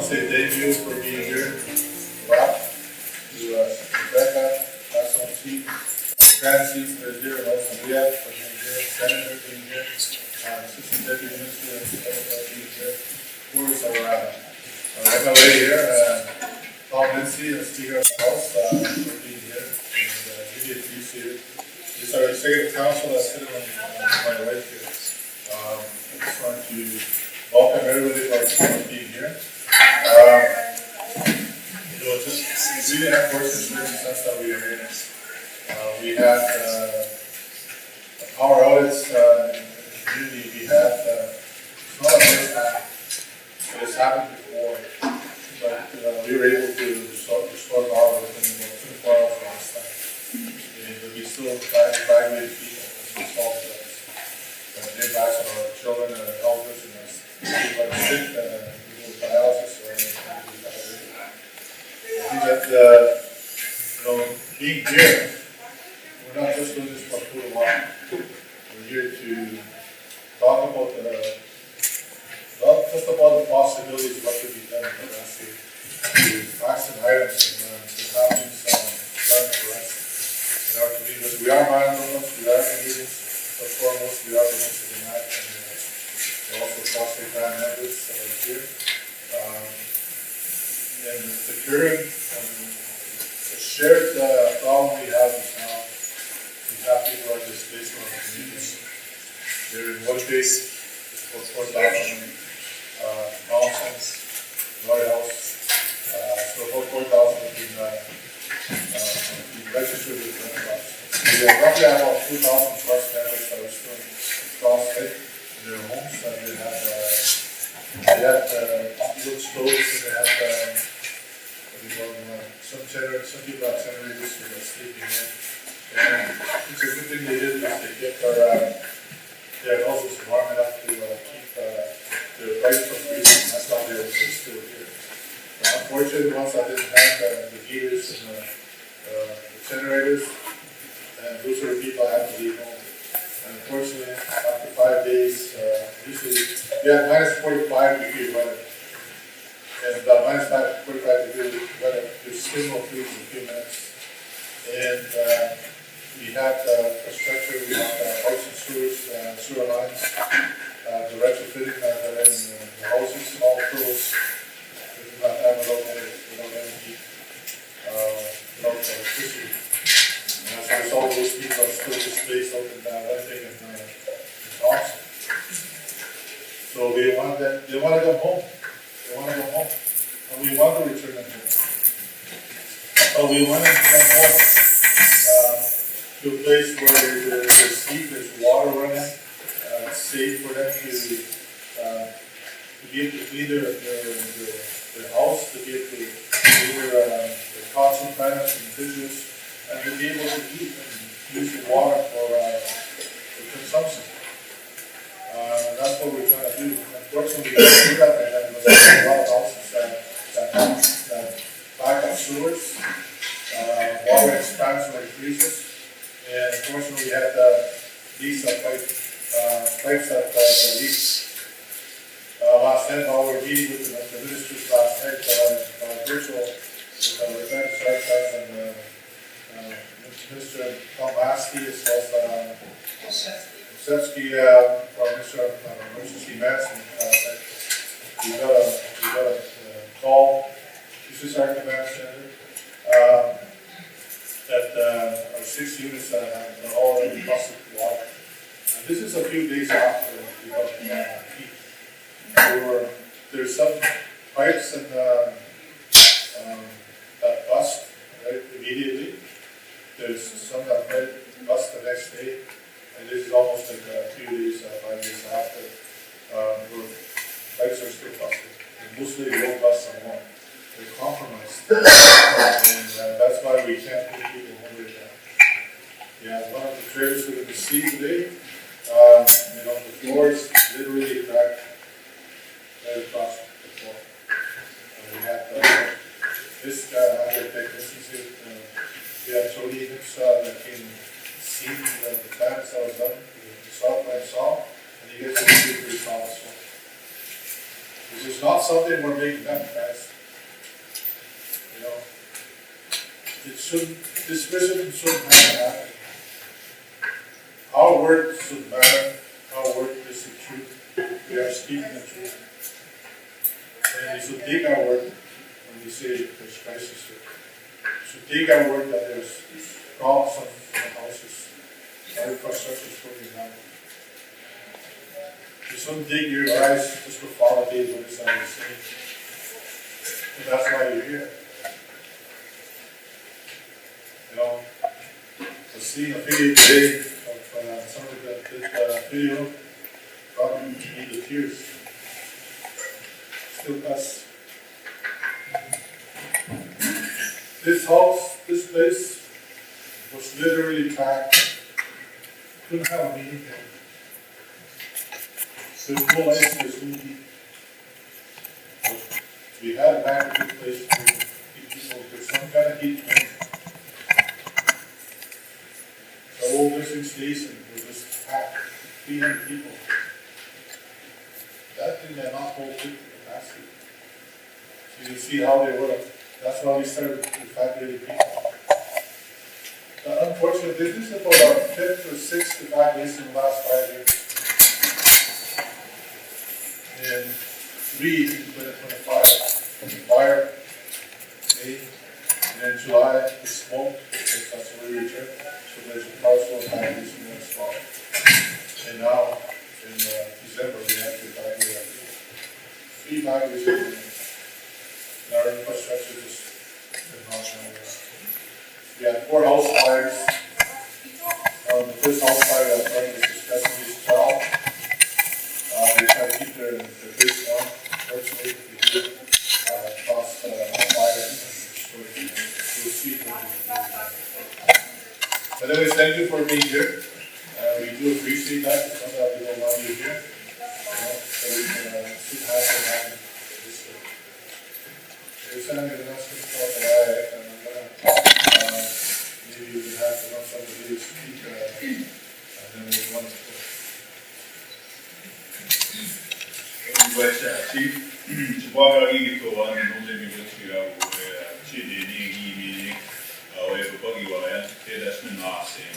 say thank you for being here. Rob, to Rebecca, Councilman Chief, Francie for being here, and also Leah for being here, Senator being here, Assistant Deputy Minister and Secretary being here. Of course, our MLA here, Paul Mincy, the Speaker of the House, for being here, and really appreciate it. This is our Executive Council that's sitting on my right here. I just want to welcome everybody for being here. Just really unfortunate circumstance that we are in. We had a power outage in the community. We had, it's not a first time, but it's happened before. But we were able to restore power within about 24 hours last time. And we still try to evaluate people as a result of that. The impacts on our children and our elders and our people that are sick, people with dialysis or anything. I think that, being here, we're not just doing this for food and water. We're here to talk about not just about the possibilities of what could be done, but actually to facts and items and to have things done for us in our community. We are landowners, we are communities, but foremost we are interested in that, and we're also foster plan members that are here. And the current the shared problem we have is now we have people like this based on our communities. They're in one base, it's about 4,000 nonsense, White House. So about 4,000 have been registered with the Red. We roughly have about 2,000 plus members that are still cross-state in their homes, and they have wood stoves, and they have some people have generators who are sleeping in. And it's a good thing they did is they kept their houses warm enough to keep their lights from freezing. That's how they're still here. Unfortunately, once I didn't have the heaters and the generators, and those are the people I had to leave home. And unfortunately, after 5 days, usually we had minus 45 degree weather. And minus 45 degree weather, your skin will freeze in a few minutes. And we had infrastructure, we had pipes and sewers, sewer lines, the retrofitting that are in the houses and all the tools. We did not have without energy, without electricity. And as a result, those people are still displaced out in Winnipeg and Thompson. So they want to go home. They want to go home. And we want to return them home. So we want to come home to a place where there's heat, there's water running, it's safe for them to be able to clean their house, to be able to clean their constant plants and dishes, and to be able to eat and use the water for consumption. That's what we're trying to do. Unfortunately, we can't do that right now because there's a lot of houses that back up sewers, water expands when it freezes, and unfortunately we had these pipes that leaked. Last night, while we were meeting with the ministers last night, virtual with Rebecca Sarkis and Mr. Tom Lasky, as well as Osetsky for Mr. Emergency Medicine. We got a call. This is our command center. That our 6 units have already busted water. And this is a few days after we got heat. There's some pipes and that bust right immediately. There's some that might bust the next day. And this is almost like a few days, 5 days after, where pipes are still busted. And mostly they don't bust anymore. They're compromised. And that's why we can't put people home right now. Yeah, one of the trailers we're going to see today, the floors literally cracked right across the floor. And we had this other technicians here. We had Tony Hicks that came and seen the plans that was done, the saw plan saw, and he gets to see for his office. We This is not something we're making up, guys. You know, this mission shouldn't have to happen. Our word doesn't matter. Our word is the truth. We are speaking the truth. And we should take our word when we say there's crisis here. We should take our word that there's problems on the houses. Our infrastructure is going down. You shouldn't take your eyes just to follow what is on the scene. And that's why you're here. You know, I've seen a video today of somebody that did a video brought me to tears. Still us. This house, this place was literally packed. Couldn't have a meeting there. There's no ice, there's no heat. We had a banquet place for people with some kind of heat. The old nursing station was just packed, 300 people. That thing had not hold 50 capacity. So you can see how they would have. That's why we started with 580 people. But unfortunately, this is about our 5th or 6th evacuation in the last 5 years. And 3 in 2025, fire, May, and then July, the smoke, because that's where we returned. So there's a partial evacuation there as well. And now, in December, we have to evacuate 3 evacuations. And our infrastructure just been not. We had 4 house fires. The first house fire that was running was discussing this child. They try to keep their base warm. Fortunately, they did cross fire and destroyed the seed. But anyways, thank you for being here. We do appreciate that. It's not that we don't want you here. So we can see how it happen. There's something else to talk about, and I'm gonna maybe we can have to have somebody to speak, and then we'll run it. Chief, Chihuahua Igitoa, and only Mibuchia, Chidi, However, Buggy Wire, Tedesman Nasim,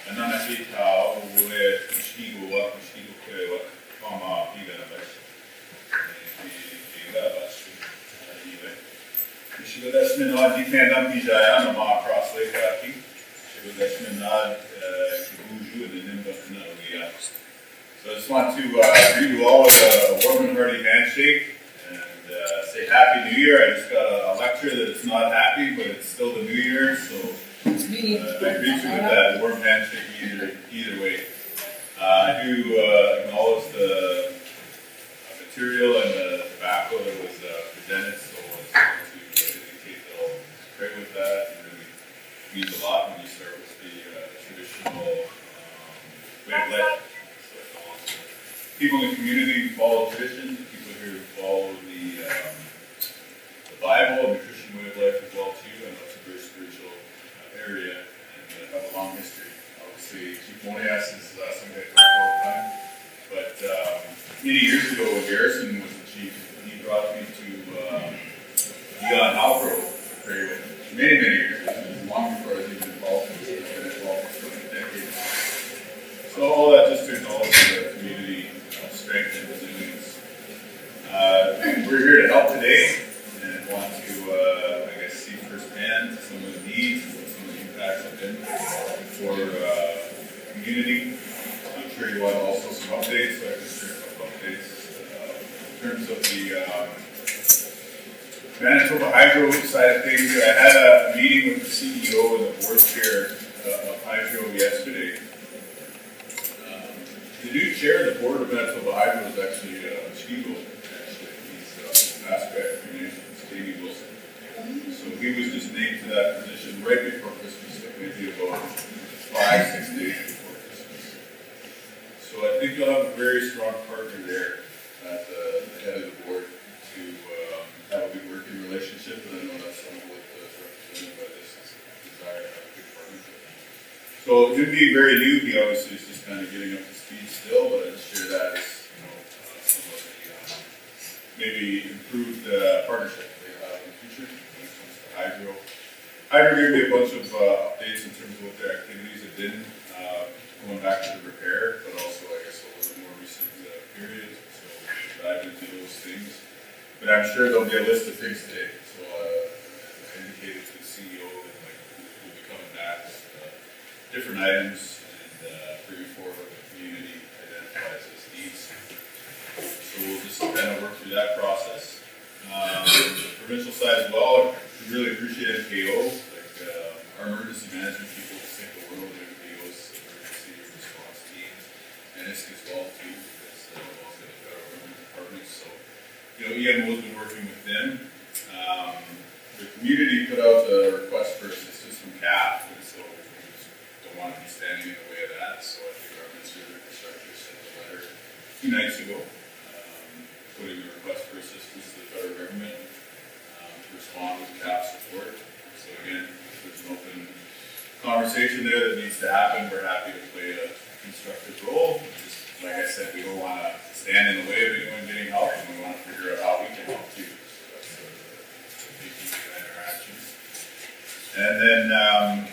Ananasi Tao, where Mosquito, Mosquito, Kama, even a best. Shibadashmin Nod, you can't dump these on the Mark Cross Lake, Shibadashmin Nod, Kibuju, and the Nimba. So I just want to greet you all with a warm and hearty handshake and say Happy New Year. I just got a lecture that it's not happy, but it's still the New Year, so I greet you with that warm handshake either way. I do acknowledge the material and the tobacco that was presented, so I just want to indicate that I'll pray with that. It really means a lot when you start with the traditional way of life. People in the community who follow tradition, people here who follow the Bible and the Christian way of life as well too. I know it's a very spiritual area and have a long history. Obviously, Chief Monias is somebody I talk all the time. But many years ago, when Garrison was the chief, he brought me to Dion Halbro to pray with him. Many years ago. It was long before I was even involved in this. I've been involved for decades. So all that just to acknowledge the community strength and resilience. We're here to help today and want to, I guess, see firsthand some of the needs and what some of the impacts have been for the community. I'm sure you want also some updates, so I can share a couple updates. In terms of the Manitoba Hydro side of things, I had a meeting with the CEO and the board chair of Hydro yesterday. The new chair of the board of Manitoba Hydro is actually Chigo. He's aspect Nations, Davey Wilson. So he was just named to that position right before Christmas, like maybe about 5-6 days before Christmas. So I think you'll have a very strong partner there at the head of the board to have a good working relationship. And I know that's some of what is represented by this desire to have a good partnership. So it would be very new. He obviously is just kind of getting up to speed still, but I'd share that as some of the improved partnership they have in the future when it comes to Hydro. Hydro gave me a bunch of updates in terms of what their activities have been, going back to the repair, but also, I guess, over the more recent period. So we'll dive into those things. But I'm sure there'll be a list of things today. So I indicated to the CEO that we'll be coming back with different items and bringing forward what the community identifies as needs. So we'll just kind of work through that process. The provincial side as well, I really appreciate MKO. Our emergency management people think the world of MKO's emergency response teams, and this as well too, because also the federal government departments. So, EMO's been working with them. The community put out a request for assistance from CAF, and so we just don't want to be standing in the way of that. So I think our Minister of Infrastructure sent a letter 2 nights ago, putting a request for assistance to the federal government to respond with CAF support. So again, there's an open conversation there that needs to happen. We're happy to play a constructive role. Just like I said, we don't want to stand in the way of anyone getting help, and we want to figure out how we can help too. So that's the big interactions. And then I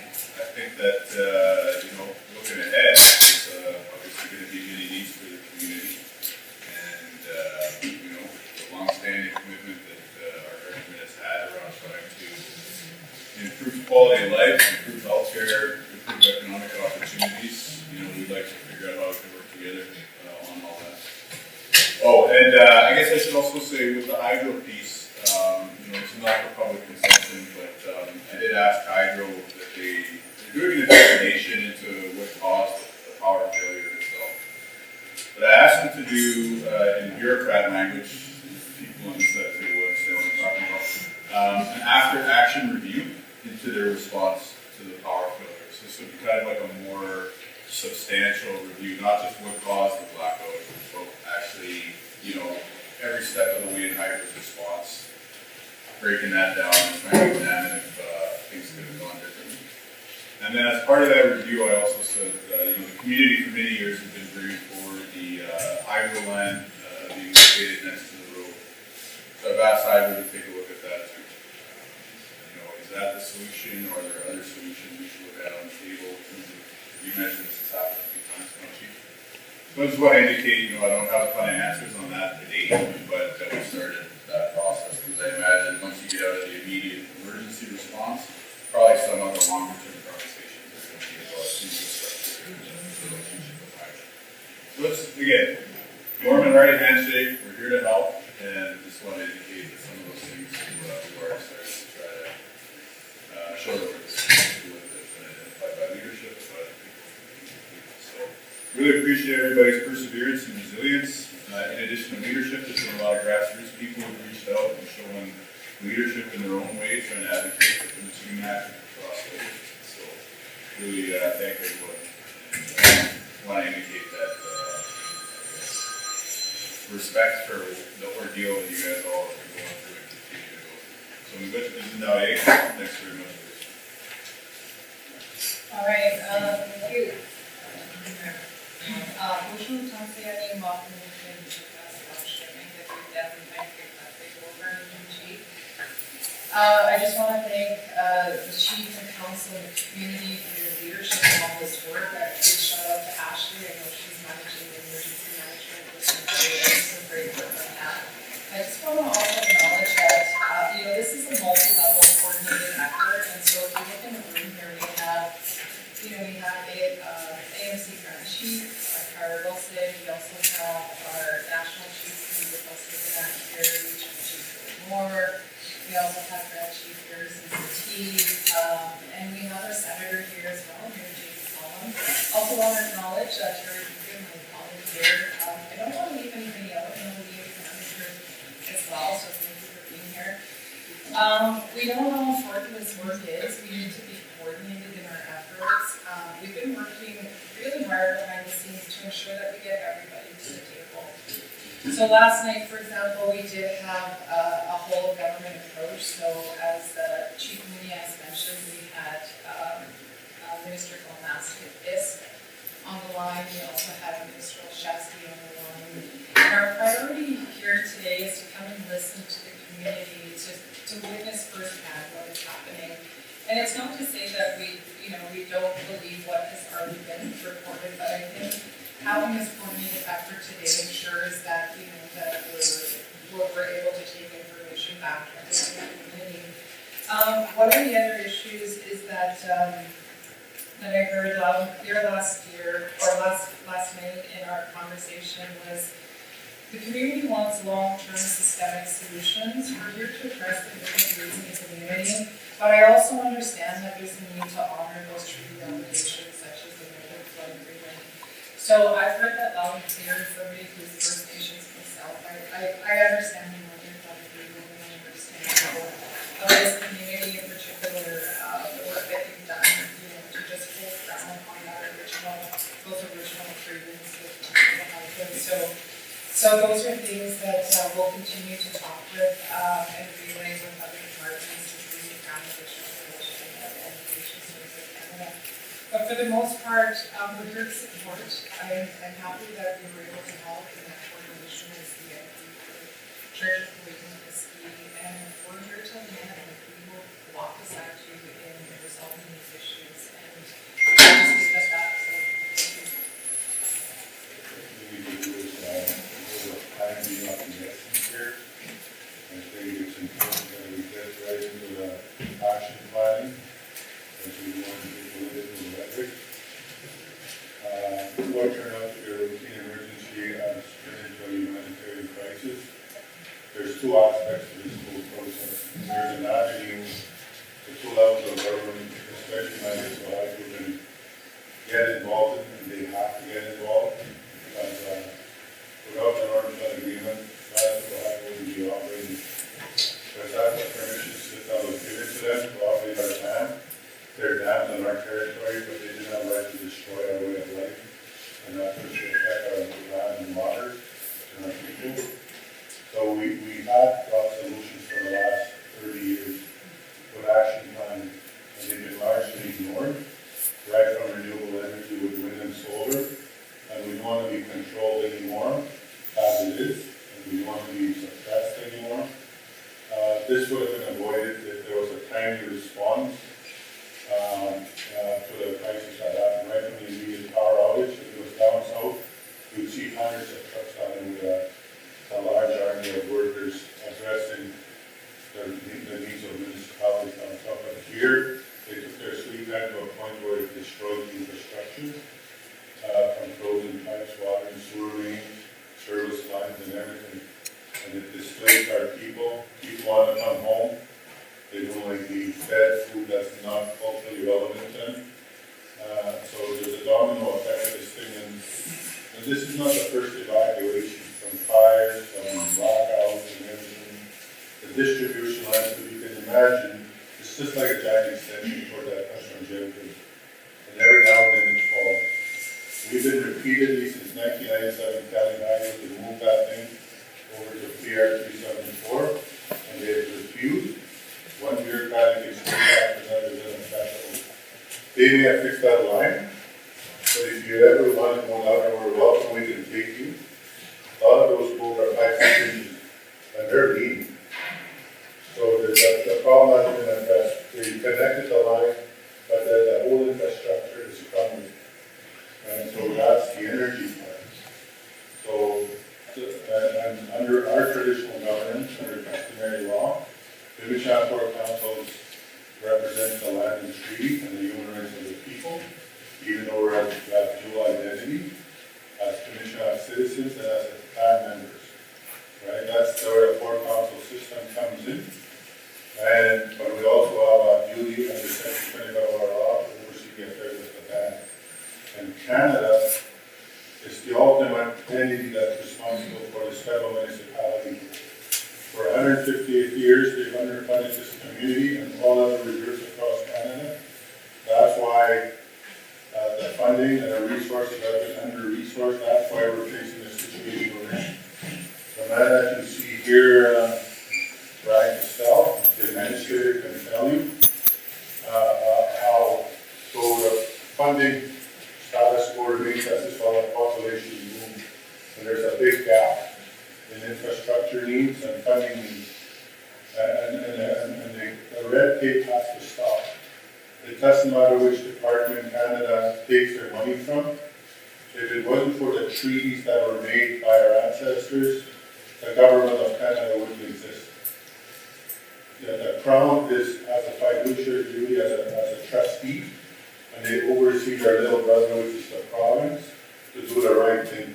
think that looking ahead, there's obviously going to be many needs for the community, and the long-standing commitment that our government has had around trying to improve quality of life, improve healthcare, improve economic opportunities. We'd like to figure out how we can work together on all that. Oh, and I guess I should also say with the Hydro piece, it's not for public consumption, but I did ask Hydro that they're doing an investigation into what caused the power failure itself. But I asked them to do, in bureaucrat language, people on the set too will understand what I'm talking about, an after-action review into their response to the power failure. So this would be kind of like a more substantial review, not just what caused the blackout, but actually, every step of the way in Hydro's response, breaking that down and trying to examine if things could have gone differently. And then as part of that review, I also said, the community for many years has been bringing forward the Hydro land being located next to the road. So I've asked Hydro to take a look at that too. Is that the solution, or are there other solutions we should look at on the table? You mentioned this has happened a few times, don't you? So I just want to indicate, I don't have a ton of answers on that today, but we started that process, because I imagine once you get out of the immediate emergency response, probably some other longer-term conversations are going to be about infrastructure and the relationship with Hydro. So let's, again, warm and ready handshake, we're here to help, and just want to indicate that some of those things we've already started to try to show that we're with it and identified by leadership, but so really appreciate everybody's perseverance and resilience. In addition to leadership, there's been a lot of grassroots people who have reached out and shown leadership in their own way, trying to advocate for the team action across the way. So really thank everyone, and want to indicate that respect for the ordeal that you guys all have been going through and continue to go through. So we bet this is now 8. Thanks very much. All right, thank you. Motion to translate marketing avstemming that we definitely take over in chief. I just want to thank the chief and council and the community for your leadership in all this work. A big shout out to Ashley. I know she's managing the emergency management with some great work on that. I just want to also acknowledge that this is a multi-level coordinated effort, and so if you look in the room here, we have AMC Grand Chief, Cara Wilson. We also have our National Chief who's with us looking at here, Regional Chief Moore. We also have Grand Chief Harrison Satie, and we have our Senator here as well, Mary Jane Solomon. Also want to acknowledge Terry Dugan, my colleague here. I don't want to leave anybody out. I know Leah is here as well, so thank you for being here. We know how important this work is. We need to be coordinated in our efforts. We've been working really hard behind the scenes to ensure that we get everybody to the table. So last night, for example, we did have a whole of government approach. So as Chief Muniz mentioned, we had Minister Golmaski-Fisk on the line. We also had Minister Olszewski on the line. And our priority here today is to come and listen to the community to witness firsthand what is happening. And it's not to say that we don't believe what has already been reported, but I think having this coordinated effort today ensures that, that we're able to take information back to the community. One of the other issues is that I heard loud and clear last night in our conversation was the community wants long-term systemic solutions. We're here to address the different needs in the community, but I also understand that there's a need to honor those treaty obligations such as the native flood agreement. So I've heard that loud and clear. As somebody who's First Nations myself, I understand the native flood agreement and I understand how this community in particular, the work that you've done, to just hold ground on those original agreements with the husband. So those are things that we'll continue to talk with and relay with other departments, including County Additional Promotion and Education Service of Canada. But for the most part, we're here to support. I'm happy that we were able to help in that coordination with CIP for Church of Believing Whiskey, and we're here till the end. We will walk beside you in resolving these issues and just discuss that. So thank you. Time being up in the essence here. I think it's important that we get right into the action planning as we want to get political rhetoric. Before I turn out to your routine emergency and turn into a humanitarian crisis, there's two aspects to this whole process. There's an avenue, the two levels of government, especially municipalities, who can get involved in, and they have to get involved. Because, without an Orange agreement, that's what I will be operating. Because that's what permission system was given to them to operate our dam. They're dams on our territory, but they did not right to destroy our way of life. And that's what should affect our land and water and our people. So we had brought solutions for the last 30 years with action planning, and they've been largely ignored, right from renewable energy with wind and solar. And we don't want to be controlled anymore as it is, and we don't want to be suppressed anymore. This would have been avoided if there was a timely response to the crisis that happened right from the immediate power outage. If it was down south, you would see hundreds of trucks out with a large army of workers addressing the needs of municipalities down south. But here, they took their sweet time to a point where it destroyed the infrastructure. From frozen pipes, water and sewer mains, service lines and everything. And it displaced our people. People want to come home. They don't like to eat fed food that's not culturally relevant to them. So there's a domino effect of this thing. And this is not the first evacuation from fires, from blackouts and everything. The distribution lines, if you can imagine, it's just like a giant extension toward that comes from Jericho. And every now and then it falls. We've been repeatedly since 1997 telling Highway to move that thing over to PR 374, and they have refused. One bureaucratic excuse after another is unacceptable. They may have fixed that line, but if you ever want to go out and we're welcome, we can take you. A lot of those poles are 5 inches, and they're lean. So the problem has been addressed. They connected the line, but the whole infrastructure is crumbling. And so that's the energy part. So, and under our traditional governance, under customary law, the Michapur councils represent the land and treaty and the human rights of the people, even though we have dual identity as commission, as citizens, and as clan members. Right? That's where the four council system comes in. But we also have a duty under Section 25 of our law to oversee the affairs of the land. And Canada is the ultimate entity that's responsible for this federal municipality. For 158 years, they've underfunded this community and all other reserves across Canada. That's why the funding and the resources have been under-resourced. That's why we're facing the situation we're in. The man that you see here, Brian Castell, the administrator, can tell you how the funding status quo remains as this while the population moves. And there's a big gap in infrastructure needs and funding needs. And the red tape has to stop. It doesn't matter which department in Canada takes their money from. If it wasn't for the treaties that were made by our ancestors, the government of Canada wouldn't exist. The Crown has a fiduciary duty as a trustee, and they oversee their little brother, which is the province, to do the right thing.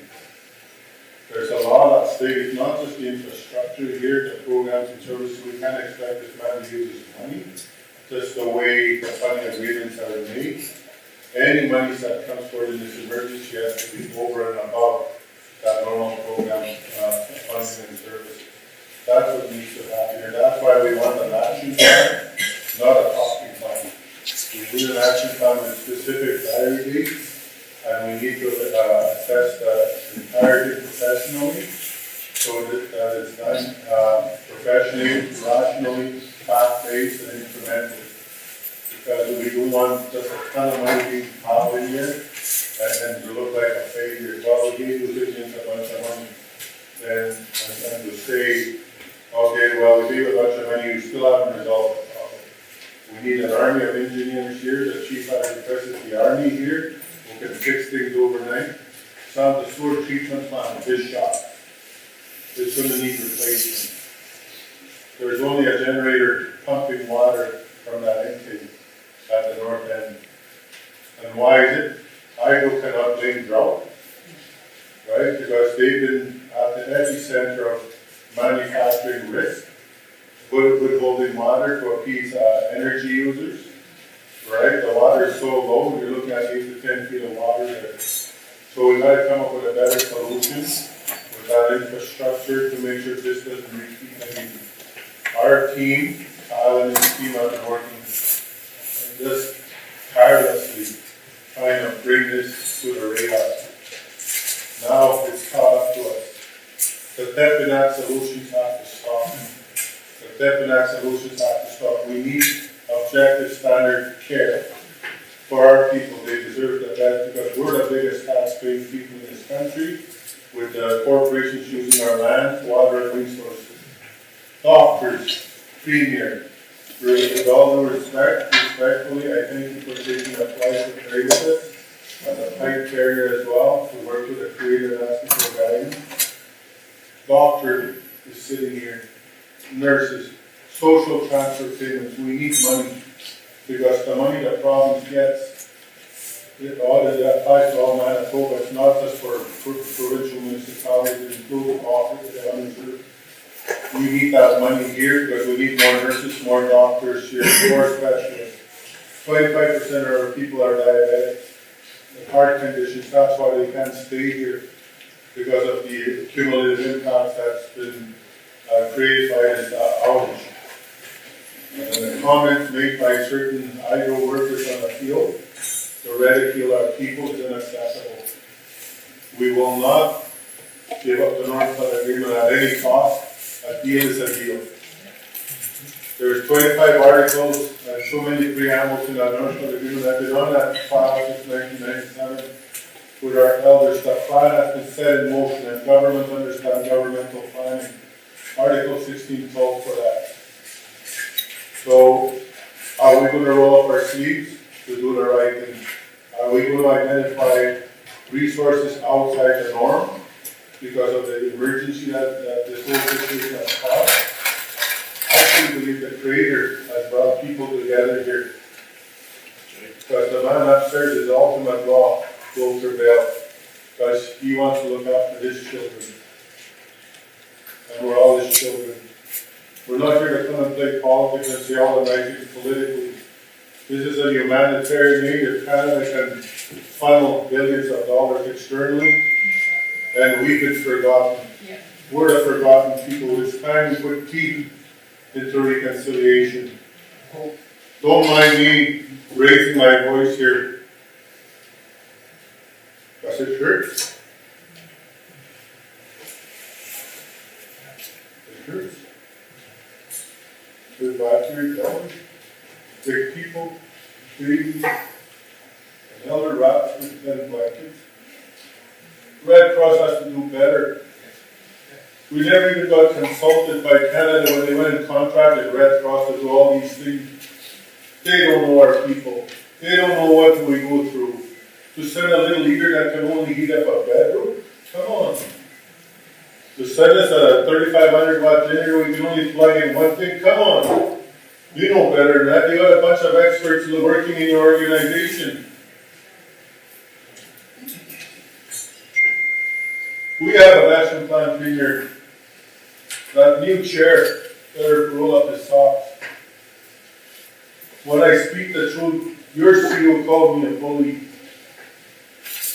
There's a lot at stake. It's not just the infrastructure here, the programs and services. We can't expect this man to use his money, just the way the funding agreements are made. Any money that comes forward in this emergency has to be over and above that normal program funding and services. That's what needs to happen here. That's why we want an action plan, not a talking plan. We need an action plan with specific value dates, and we need to assess the entirety professionally, so that it's done professionally, rationally, fact-based, and incremental. Because we don't want just a ton of money being piled in here and to look like a failure. Well, we gave the Indians a bunch of money, and to say, okay, well, we gave a bunch of money, we still haven't resolved the problem. We need an army of engineers here. The chief has requested the army here who can fix things overnight. Some of the sewer treatment plant is shot. It's going to need replacement. There's only a generator pumping water from that intake at the north end. And why is it? Hydro cannot blame drought, right? Because they've been at the epicenter of manufacturing risk, withholding water to appease energy users, right? The water is so low, you're looking at 8 to 10 feet of water there. So we've got to come up with a better solution with that infrastructure to make sure this doesn't repeat. I mean, our team, Alan and his team have been working just tirelessly trying to bring this to the radar. Now it's caught up to us. The Tepenac solutions have to stop. The Tepenac solutions have to stop. We need objective standard care for our people. They deserve the best because we're the biggest tax-paying people in this country, with the corporations using our land, water, and resources. Doctors, premier, with all due respectfully, I thank you for taking a flight to trade with us. As a pipe carrier as well, to work with the Creator and asking for guidance. Doctor is sitting here, nurses, social transfer payments. We need money because the money the province gets, it applies to all Manitoba. It's not just for provincial municipalities, it includes all the uninsured. We need that money here because we need more nurses, more doctors here, more specialists. 25% of our people are diabetic, with heart conditions. That's why they can't stay here, because of the cumulative impact that's been created by this outage. And the comments made by certain hydro workers on the field to ridicule our people is unacceptable. We will not give up the North-South Agreement at any cost. A deal is a deal. There's 25 articles and so many preambles in that North-South Agreement that have been on that file since 1997 with our elders. The plan has been set in motion and governments understand governmental planning. Article 16 calls for that. So, are we going to roll up our sleeves to do the right thing? Are we going to identify resources outside the norm because of the emergency that this whole situation has caused? I actually believe the Creator has brought people together here. Because the man upstairs, his ultimate law will prevail. Because he wants to look after his children. And we're all his children. We're not here to come and play politics and say all the nice things politically. This is a humanitarian aid. If Canada can funnel billions of dollars externally, and we've been forgotten. Yeah. We're the forgotten people. It's time to put teeth into reconciliation. Don't mind me raising my voice here, because it hurts. It hurts. The battery down, big people, babies, and elder rats with thin blankets. Red Cross has to do better. We never even got consulted by Canada when they went and contracted Red Cross to do all these things. They don't know our people. They don't know what we go through. To send a little heater that can only heat up a bedroom? Come on. To send us a 3,500 watt generator, we can only plug in one thing? Come on. You know better than that. You got a bunch of experts working in your organization. We have a action plan premier. That new chair better roll up his socks. When I speak the truth, your CEO called me a bully.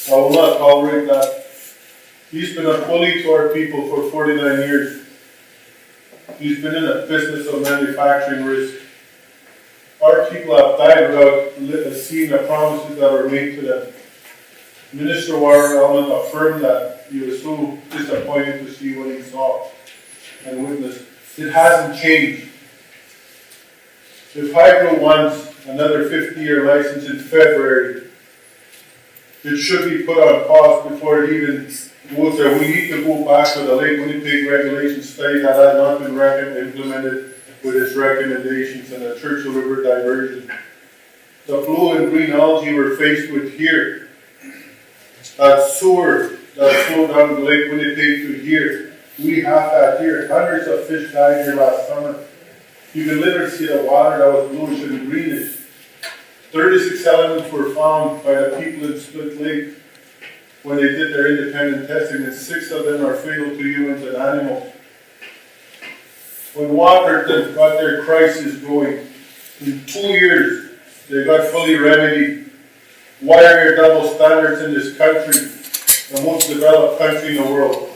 I will not tolerate that. He's been a bully to our people for 49 years. He's been in a business of manufacturing risk. Our people have died without seeing the promises that were made to them. Minister Warren Allen affirmed that he was so disappointed to see what he saw and witnessed. It hasn't changed. If Hydro wants another 50-year license in February, it should be put on pause before it even goes there. We need to go back to the Lake Winnipeg regulation study that has not been implemented with its recommendations and the Churchill River diversion. The blue and green algae we're faced with here, that sewer that flowed down the Lake Winnipeg to here, we have that here. Hundreds of fish died here last summer. You can literally see the water that was bluish and greenish. 36 elements were found by the people in Split Lake when they did their independent testing, and 6 of them are fatal to humans and animals. When Waterton got their crisis going, in 2 years, they got fully remedied. Why are your double standards in this country, the most developed country in the world?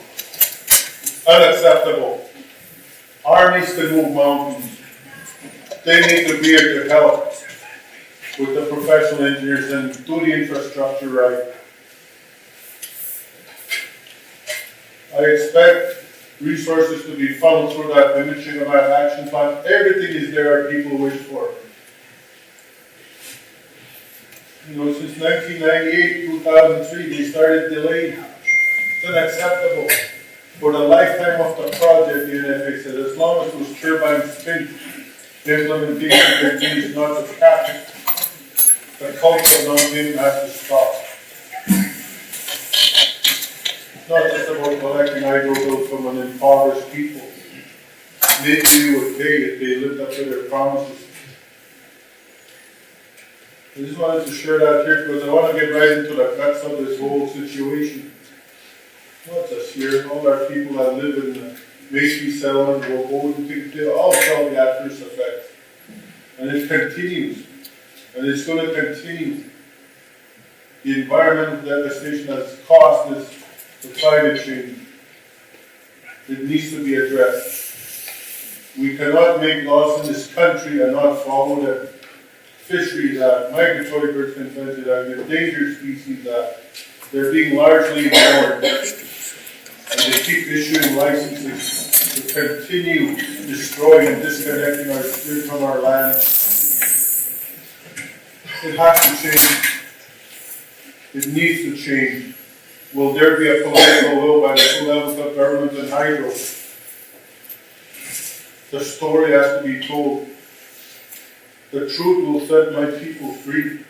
Unacceptable. Armies can move mountains. They need to be here to help with the professional engineers and do the infrastructure right. I expect resources to be funneled through that imaging of that action plan. Everything is there our people wish for. You know, since 1998, 2003, they started delaying. It's unacceptable. For the lifetime of the project, the NFA said, as long as those turbines spin, the implementation continues not to happen. The culture of non-payment has to stop. It's not just about collecting hydro bills from an impoverished people. Maybe we would pay if they lived up to their promises. I just wanted to share that here because I want to get right into the guts of this whole situation. Not just here, all our people that live in the Macy settlement will go and they all felt the adverse effects. And it continues. And it's going to continue. The environmental devastation has caused this the climate change. It needs to be addressed. We cannot make laws in this country and not follow them. Fisheries Act, Migratory Birds Convention Act, the Endangered Species Act, they're being largely ignored. And they keep issuing licenses to continue destroying and disconnecting our spirit from our land. It has to change. It needs to change. Will there be a political will by the 2 levels of government and hydro? The story has to be told. The truth will set my people free.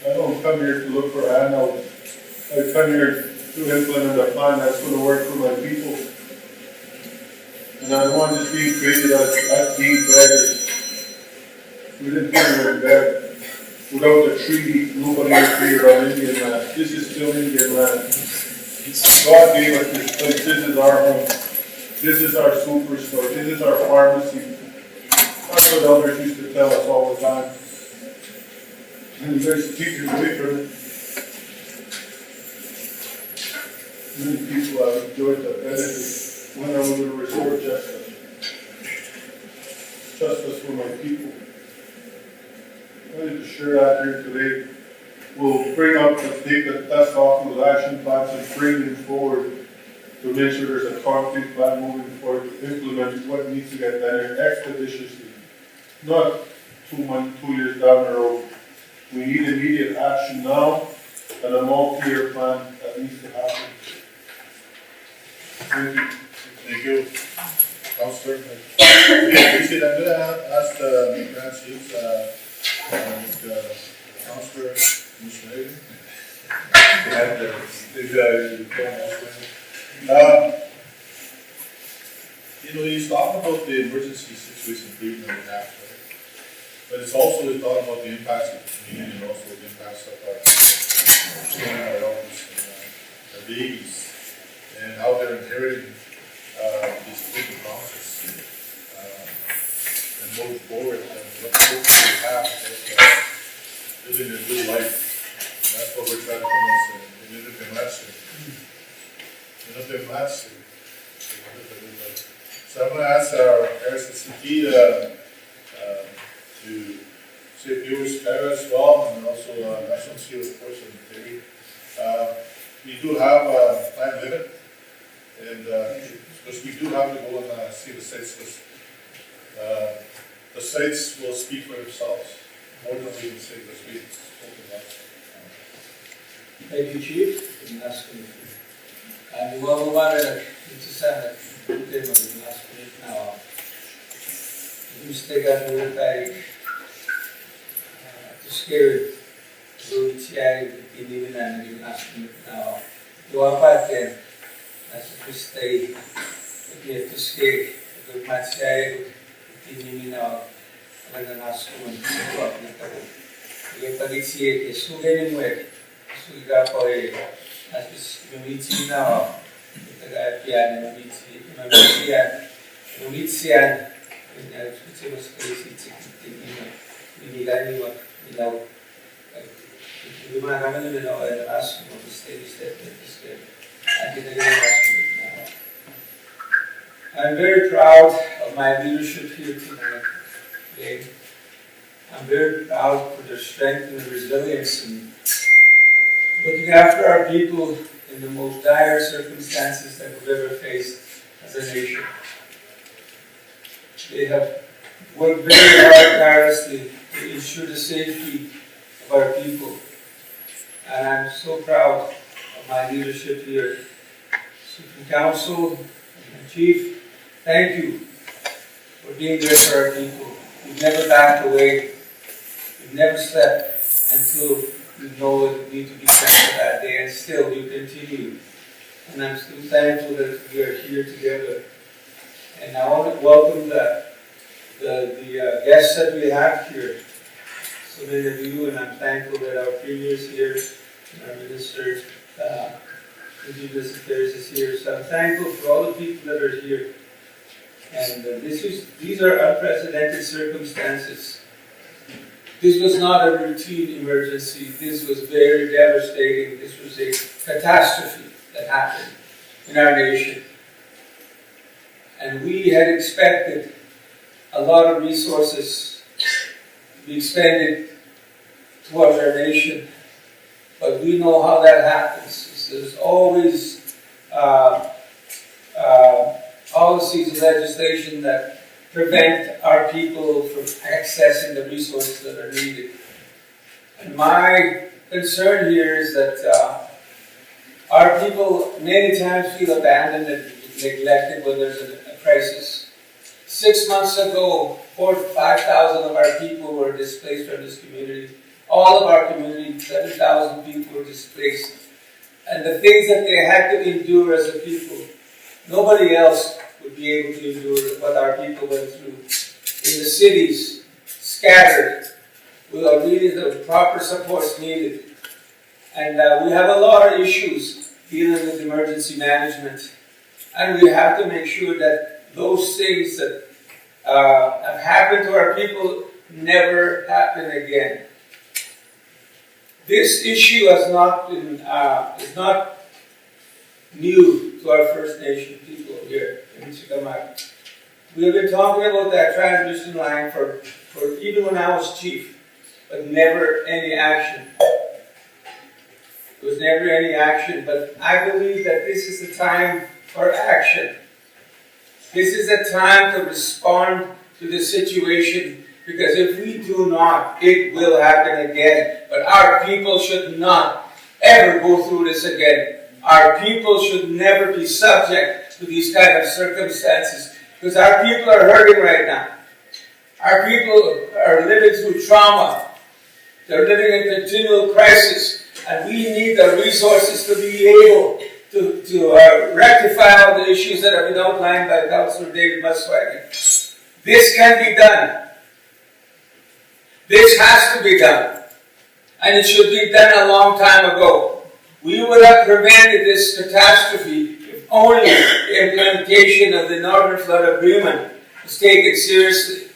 I don't come here to look for handouts. I come here to implement a plan that's going to work for my people. And I don't want this being created as being beggars. We didn't come here in bed. Without the treaty, nobody was here on Indian land. This is still Indian land. God gave us this place. This is our home. This is our superstore. This is our pharmacy. That's what elders used to tell us all the time. And you guys keep your away from it. Many people have enjoyed the benefit. When are we going to restore justice? Justice for my people. I wanted to share that here today. We'll bring up to take the dust off those action plans and bring them forward to make sure there's a concrete plan moving forward to implement what needs to get done here expeditiously. Not 2 years down the road. We need immediate action now and a multi-year plan that needs to happen. Thank you, Councilor. Okay, appreciate it. I'm gonna ask the Grand Chiefs, Councilor Mushnick. You know, he's talking about the emergency situation treatment we have, right? But it's also he's talking about the impacts of the community and also the impacts of our children, our elders, and our babies, and how they're inheriting these different promises and move forward and what hope they have of living a good life. And that's what we're trying to promote. And in the match, so I'm going to ask our RSCT to say a few words to as well, and also National Seal, of course, and Terry. We do have a time limit, and because we do have to go and see the sites, because the sites will speak for themselves, more than we can say, because we spoken about. Thank you, Chief. And well, it's a Senate. Now, gusto ka po tayo scared so siya hindi na naging asking now. Dua parte as to stay if to scare the match siya hindi na naging asking ko nito. Yung pagsiye so ganun mo so gapo as community now Tagapian, Novitian, I'm very proud of my leadership here tonight. Okay? I'm very proud for their strength and resilience in looking after our people in the most dire circumstances that we've ever faced as a nation. They have worked very hard tirelessly to ensure the safety of our people. And I'm so proud of my leadership here. City Council and Chief, thank you for being there for our people. You've never backed away. You've never slept until you know what need to be done for that day, and still you continue. And I'm still thankful that we are here together. And I want to welcome the guests that we have here. So many of you, and I'm thankful that our Premier is here, and our Minister, Indigenous Affairs is here. So I'm thankful for all the people that are here. And these are unprecedented circumstances. This was not a routine emergency. This was very devastating. This was a catastrophe that happened in our nation. And we had expected a lot of resources to be expended towards our nation. But we know how that happens. There's always policies and legislation that prevent our people from accessing the resources that are needed. And my concern here is that our people many times feel abandoned and neglected when there's a crisis. 6 months ago, 4,000 to 5,000 of our people were displaced from this community. All of our community, 7,000 people were displaced. And the things that they had to endure as a people, nobody else would be able to endure what our people went through. In the cities, scattered, with really the proper supports needed. And we have a lot of issues dealing with emergency management. And we have to make sure that those things that have happened to our people never happen again. This issue has not been, is not new to our First Nation people here in Chicamac. We have been talking about that transmission line for even when I was chief, but never any action. There was never any action, but I believe that this is the time for action. This is the time to respond to the situation, because if we do not, it will happen again. But our people should not ever go through this again. Our people should never be subject to these kind of circumstances, because our people are hurting right now. Our people are living through trauma. They're living in continual crisis, and we need the resources to be able to rectify all the issues that have been outlined by Councillor David Muswagi. This can be done. This has to be done. And it should be done a long time ago. We would have prevented this catastrophe if only the implementation of the Northern Flood Agreement was taken seriously.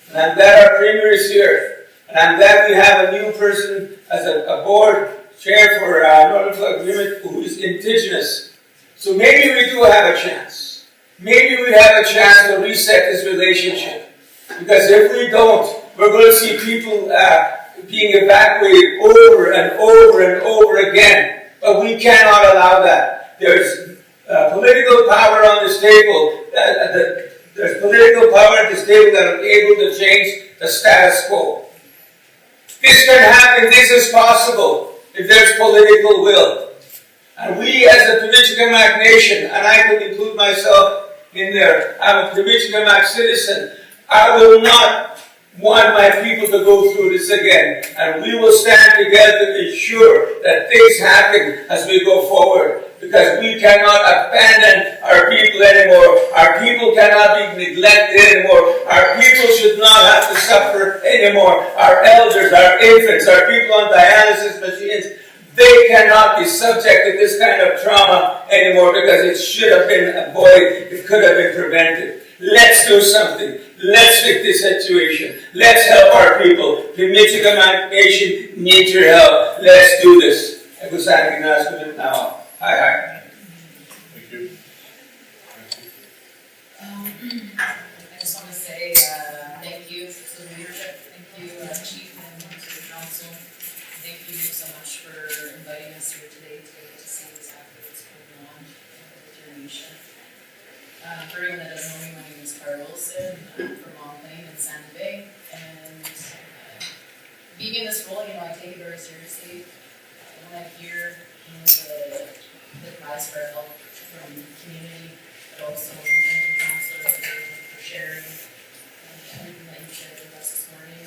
And I'm glad our Premier is here. And I'm glad we have a new person as a board chair for Northern Flood Agreement who is Indigenous. So maybe we do have a chance. Maybe we have a chance to reset this relationship. Because if we don't, we're going to see people being evacuated over and over and over again. But we cannot allow that. There's political power on this table. There's political power at this table that are able to change the status quo. This can happen. This is possible if there's political will. And we as a Pimichikamak nation, and I could include myself in there, I'm a Pimichikamak citizen, I will not want my people to go through this again. And we will stand together to ensure that things happen as we go forward. Because we cannot abandon our people anymore. Our people cannot be neglected anymore. Our people should not have to suffer anymore. Our elders, our infants, our people on dialysis machines, they cannot be subject to this kind of trauma anymore because it should have been avoided. It could have been prevented. Let's do something. Let's fix this situation. Let's help our people. The Michigan nation needs your help. Let's do this. Now. Hi. Thank you. I just want to say thank you to the leadership, thank you Chief and to the council. Thank you so much for inviting us here today to see exactly what's going on with your nation. For anyone that doesn't know me, my name is Cara Wilson. I'm from Montplain in Santa Fe, and being in this role, I take it very seriously. When I hear the cries for help from the community, but also thank you, Councillor, for sharing everything that you shared with us this morning.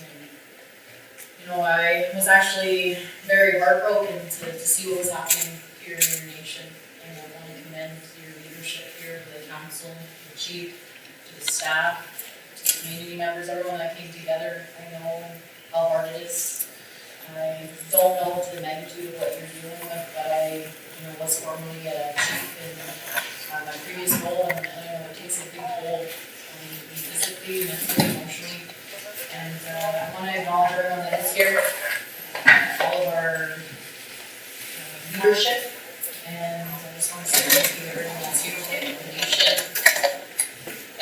And I was actually very heartbroken to see what was happening here in your nation, and I want to commend your leadership here, to the council, the chief, to the staff, to the community members, everyone that came together. I know how hard it is. I don't know to the magnitude of what you're dealing with, but I was formerly a chief in my previous role, and I know it takes a big toll on me physically, mentally, emotionally. And I want to acknowledge everyone that is here, all of our leadership, and I just want to say thank you to everyone that's here today, the nation.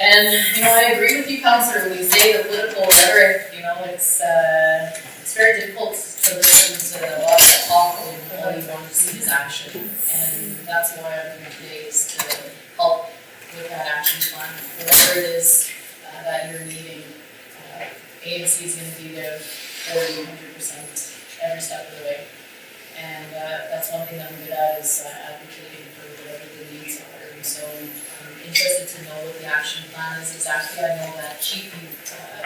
And I agree with you, Councillor, when you say the political rhetoric, it's very difficult to listen to a lot of that talk when all you want to see is action. And that's why I'm here today, is to help with that action plan. Whatever it is that you're needing, ANC is going to be there for you 100% every step of the way. And that's one thing that I'm good at, is advocating for whatever the needs are. And so I'm interested to know what the action plan is exactly. I know that Chief, you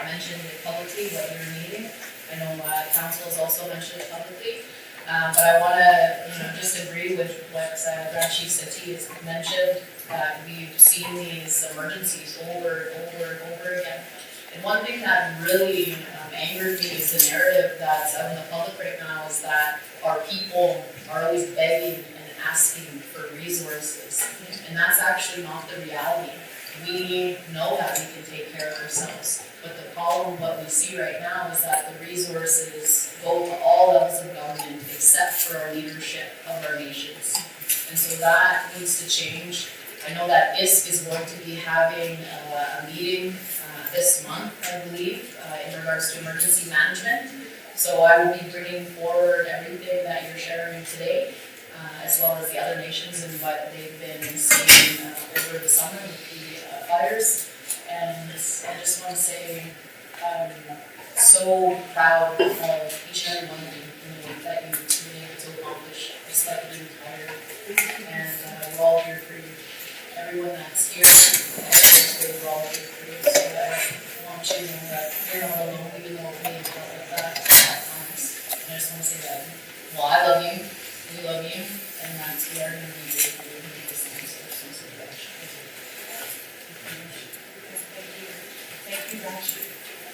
mentioned it publicly, what you're needing. I know Council has also mentioned it publicly, but I want to just agree with what Grand Chief Settee has mentioned, that we've seen these emergencies over and over again. And one thing that really angered me is the narrative that's out in the public right now, is that our people are always begging and asking for resources, and that's actually not the reality. We know that we can take care of ourselves. But the problem, what we see right now, is that the resources go to all levels of government except for our leadership of our nations. And so that needs to change. I know that ISK is going to be having a meeting this month, I believe, in regards to emergency management. So I will be bringing forward everything that you're sharing today, as well as the other nations and what they've been seeing over the summer with the fires. And I just want to say I'm so proud of each and every one of you, that you've been able to accomplish, despite being tired. And we're all here for you. Everyone that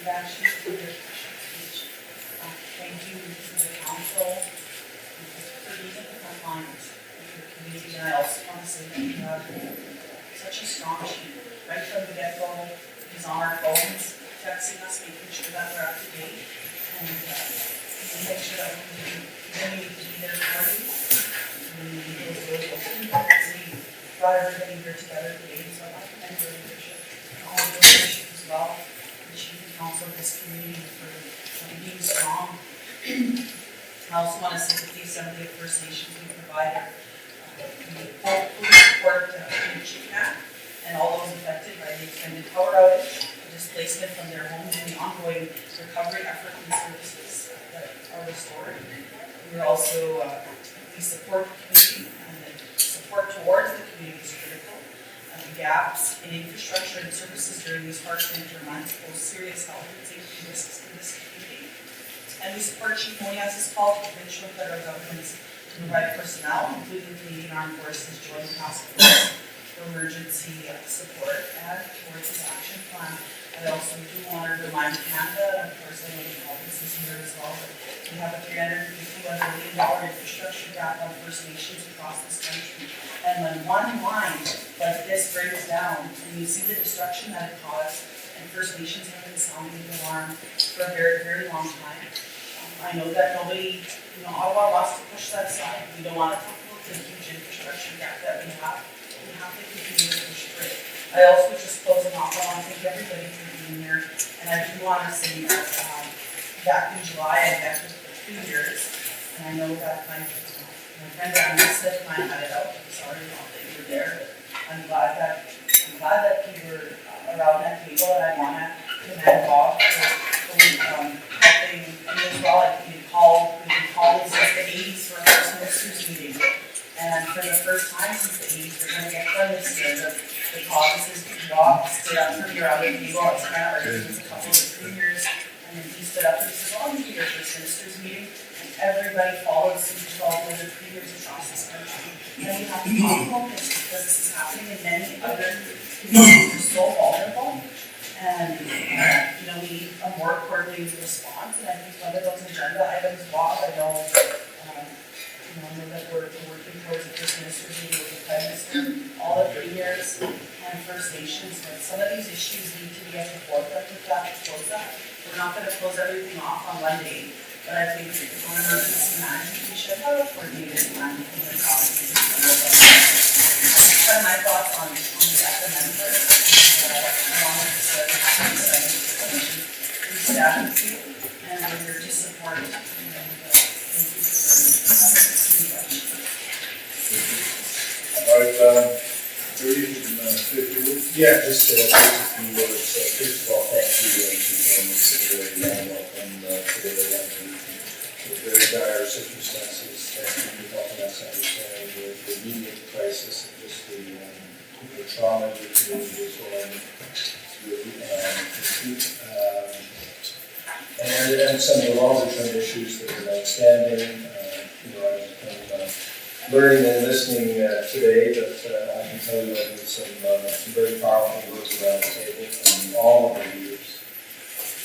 action for your speech. Thank you to the council for being at the front lines of your community. And I also want to say that you have such a strong chief right from the get-go. He's on our phones, texting us, making sure that we're up to date. And make sure that we need to be there for you. And those really open. We brought everybody here together today, so I'd like to thank your leadership and all of your leadership as well. The chief and council of this community for being strong. I also want to say that the Assembly of First Nations we provided, we fully support the Chief Act and all those affected by the extended power outage, the displacement from their homes, and the ongoing recovery effort and services that are restored. We're also, we support the community, and the support towards the community is critical. The gaps in infrastructure and services during these harsh winter months pose serious health and safety risks in this community. And we support Chief Moniaz's call to provincial and federal governments to provide personnel, including Canadian Armed Forces Joint Task Force, for emergency support and towards this action plan. I also do want to remind Canada, and of course I know the province is here as well, that we have a $351 million infrastructure gap on First Nations across this country. And when one line like this breaks down, and you see the destruction that it caused, and First Nations have been sounding the alarm for a very, very long time. I know that nobody, Ottawa wants to push that aside. We don't want to talk about the huge infrastructure gap that we have. We have to continue to push for it. I also just closing off, I want to thank everybody for being here. And I do want to say that back in July, I met with for 2 years. And I know that my friend Anna said I had it out. I'm sorry not that you were there. But I'm glad that you were around that table, and I want to commend Bob for helping me as well. We've been calling since the 80s for our first ministers meeting. And for the first time since the 80s, we're going to get done this year. The caucuses kicked off, stood up for me around the table. I was kind of arguing with a couple of the premiers, and then he stood up and he said, well, I'm going to be your first ministers meeting. And everybody followed suit to all the other premiers across this country. And we have to talk about this because this is happening in many other communities who are so vulnerable. And, we need a more coordinated response. And I think one of those agenda items, Bob, I know that we're working towards the First Minister's meeting with the Prime Minister, all the premiers and First Nations, but some of these issues need to be at the forefront. We've got to close that. We're not going to close everything off on one day, but I think on emergency management, we should have a coordinated plan in the provinces. That's my thoughts on the amendment, along with the staff, and we're here to support. All right, Judy, you can say a few words? Yeah, just a few words. First of all, thank you, Chief Amos, for the very warm welcome today. With very dire circumstances, thank you for helping us understand the immediate crisis and just the trauma your community is going through. And some of the longer term issues that are outstanding. Learning and listening today, but I can tell you I've heard some very powerful words around the table from all of the leaders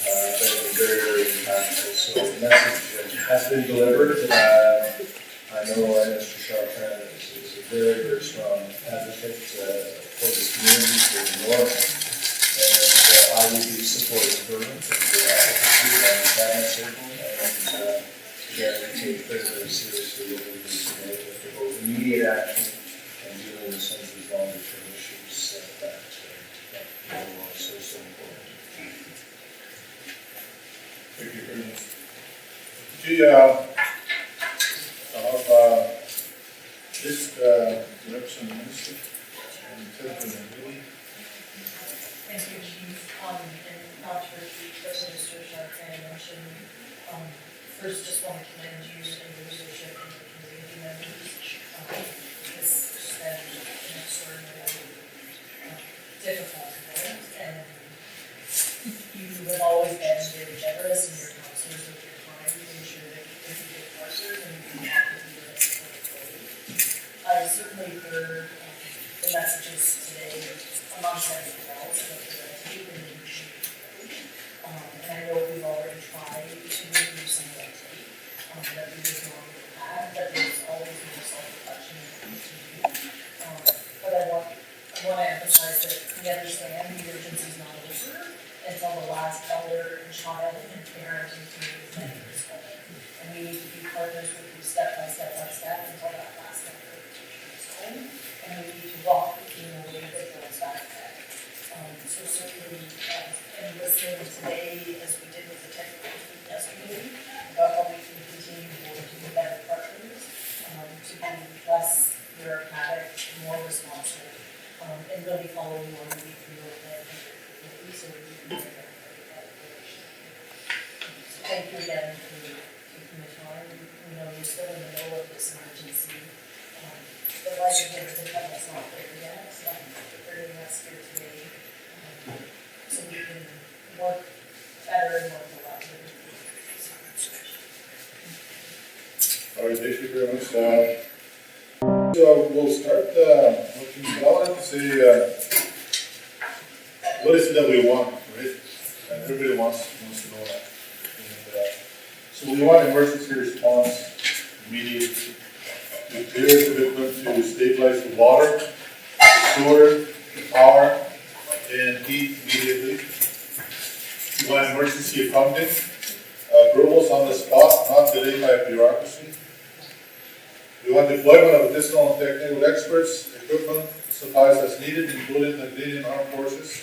that have been very, very impactful. So the message has been delivered. I know Mr. Chartrand is a very, very strong advocate for the community, for the North, and I will be supporting her for the advocacy on the cabinet table, and again, we take very, very seriously what we need to make for both immediate action and dealing with some of these longer term issues that are so important. Thank you very much. Just Representative Minister and President Billy. Thank you, Chief. And not to repeat what Minister Chartrand mentioned, first just want to commend you and your leadership and the community members. This has been an extraordinarily difficult event, and you have always been very generous in your counsels with your time to ensure that you can get partners and you can talk with you as I certainly heard the messages today amongst everything else about the team and the and I child and parent and community planning as well. And we need to be partners with you step by step until that last member is home. And we need to walk with you in a way that builds that effect. So certainly, and listening today, as we did with the technical team yesterday, about how we can continue to be better partners, to be less bureaucratic, more responsive, and really following your lead for your plan and your community, so we can make a better relationship. So thank you again for taking the time. We know you're still in the middle of this emergency. The light again is not there yet, so we're bringing us here today, so we can work better and work collaboratively. All right, thank you very much. So we'll start looking, I want to say, what is it that we want, right? And everybody wants to know that. And, so we want emergency response immediately. We clear commitment to stabilize the water, the sewer, the power, and heat immediately. We want emergency funding, approvals on the spot, not delayed by bureaucracy. We want deployment of additional technical experts, equipment, supplies as needed, including the Canadian Armed Forces.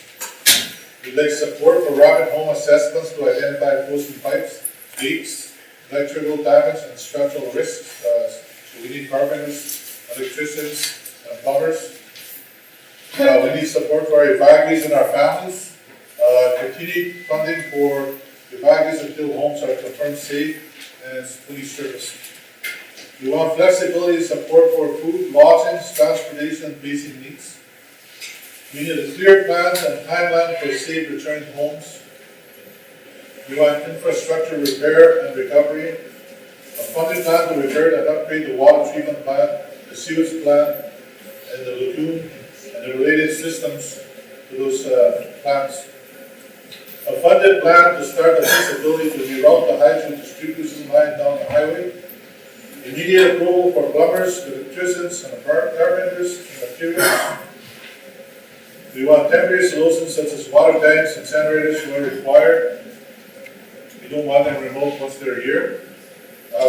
We'd like support for rapid home assessments to identify frozen pipes, leaks, electrical damage, and structural risks. So we need carpenters, electricians, and plumbers. We need support for our evacuees and our families. Continued funding for evacuees until homes are confirmed safe and police service. We want flexibility and support for food, lodging, transportation, and basic needs. We need a clear plan and timeline for safe return to homes. We want infrastructure repair and recovery, a funding plan to repair and upgrade the water treatment plant, the sewage plant, and the lagoon, and the related systems to those plants. A funded plan to start the feasibility to reroute the hydro distribution line down the highway. Immediate approval for plumbers, electricians, and carpenters and materials. We want temporary solutions such as water tanks and generators where required. We don't want them remote once they're here.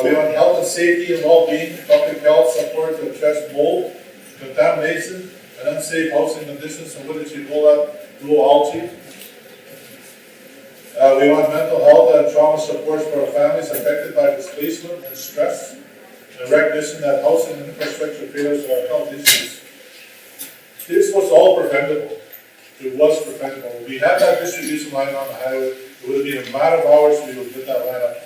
We want health and safety and well-being, public health support to address mold, contamination, and unsafe housing conditions in which we call that low algae. We want mental health and trauma supports for our families affected by displacement and stress, and recognition that housing and infrastructure failures are health issues. This was all preventable. It was preventable. If we had that distribution line on the highway, it would have been a matter of hours we would put that line up.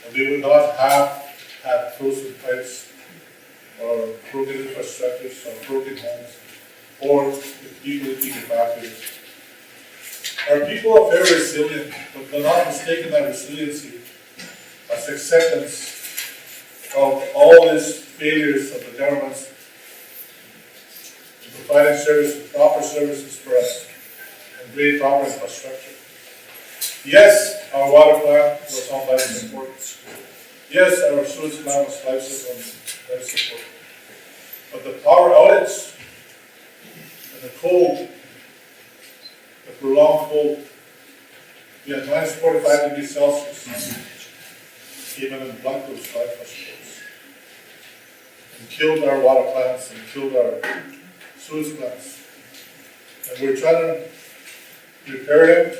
And we would not have had frozen pipes or broken infrastructures or broken homes or people being evacuated. Our people are very resilient, but they're not mistaking that resiliency as acceptance of all these failures of the governments in providing proper services for us and great proper infrastructure. Yes, our water plant was on life support. Yes, our sewage plant was life support. But the power outage and the cold, the prolonged cold, we had minus 45 degrees Celsius, even in blood those life supports, and killed our water plants and killed our sewage plants. And we're trying to repair them,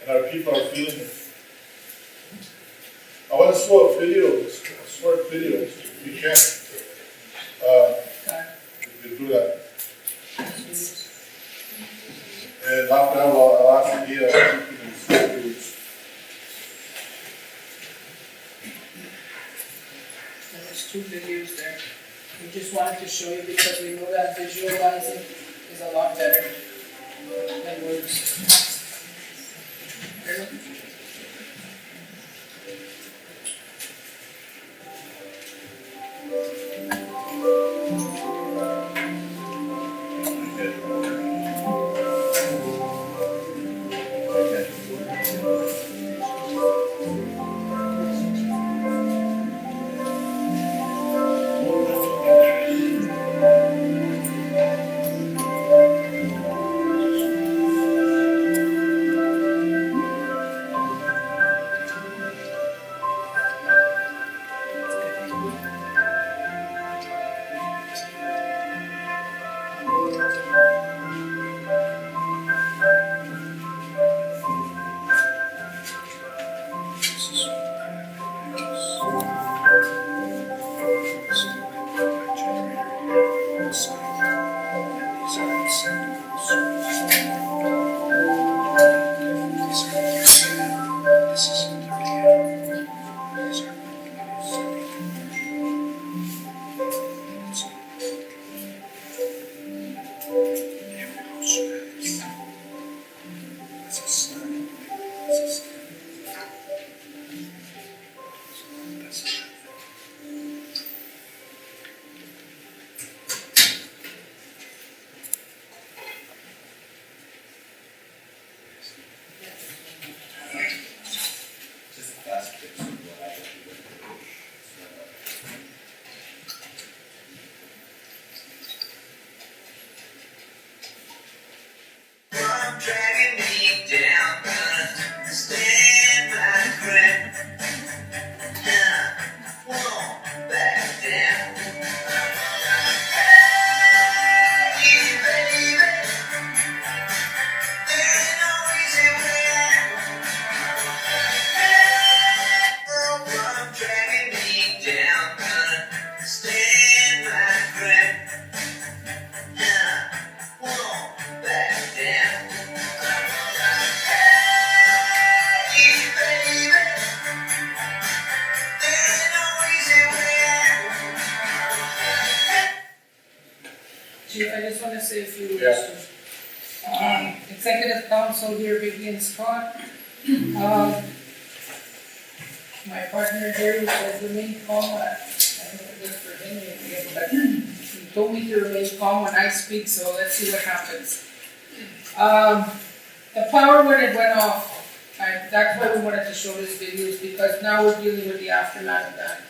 and our people are feeling it. I want to show a video, a short video, if you can. You do that. And after that, I'll ask you There's two videos there. We just wanted to show you because we know that visualizing is a lot better than words. Just a fast fix of what I I'm dragging me down, gonna stand my ground. Won't back down. Hey, baby, there ain't no easy way out. Oh, I'm dragging me down, gonna stand my ground. Won't back down. Hey, baby, there ain't no easy way out. Chief, I just wanna say a few words Yeah. to, Executive Council here, Vivian Scott. My partner here says remain calm, I don't know if it's for him, but he told me to remain calm when I speak, so let's see what happens. The power when it went off, that's why we wanted to show this video, is because now we're dealing with the aftermath of that.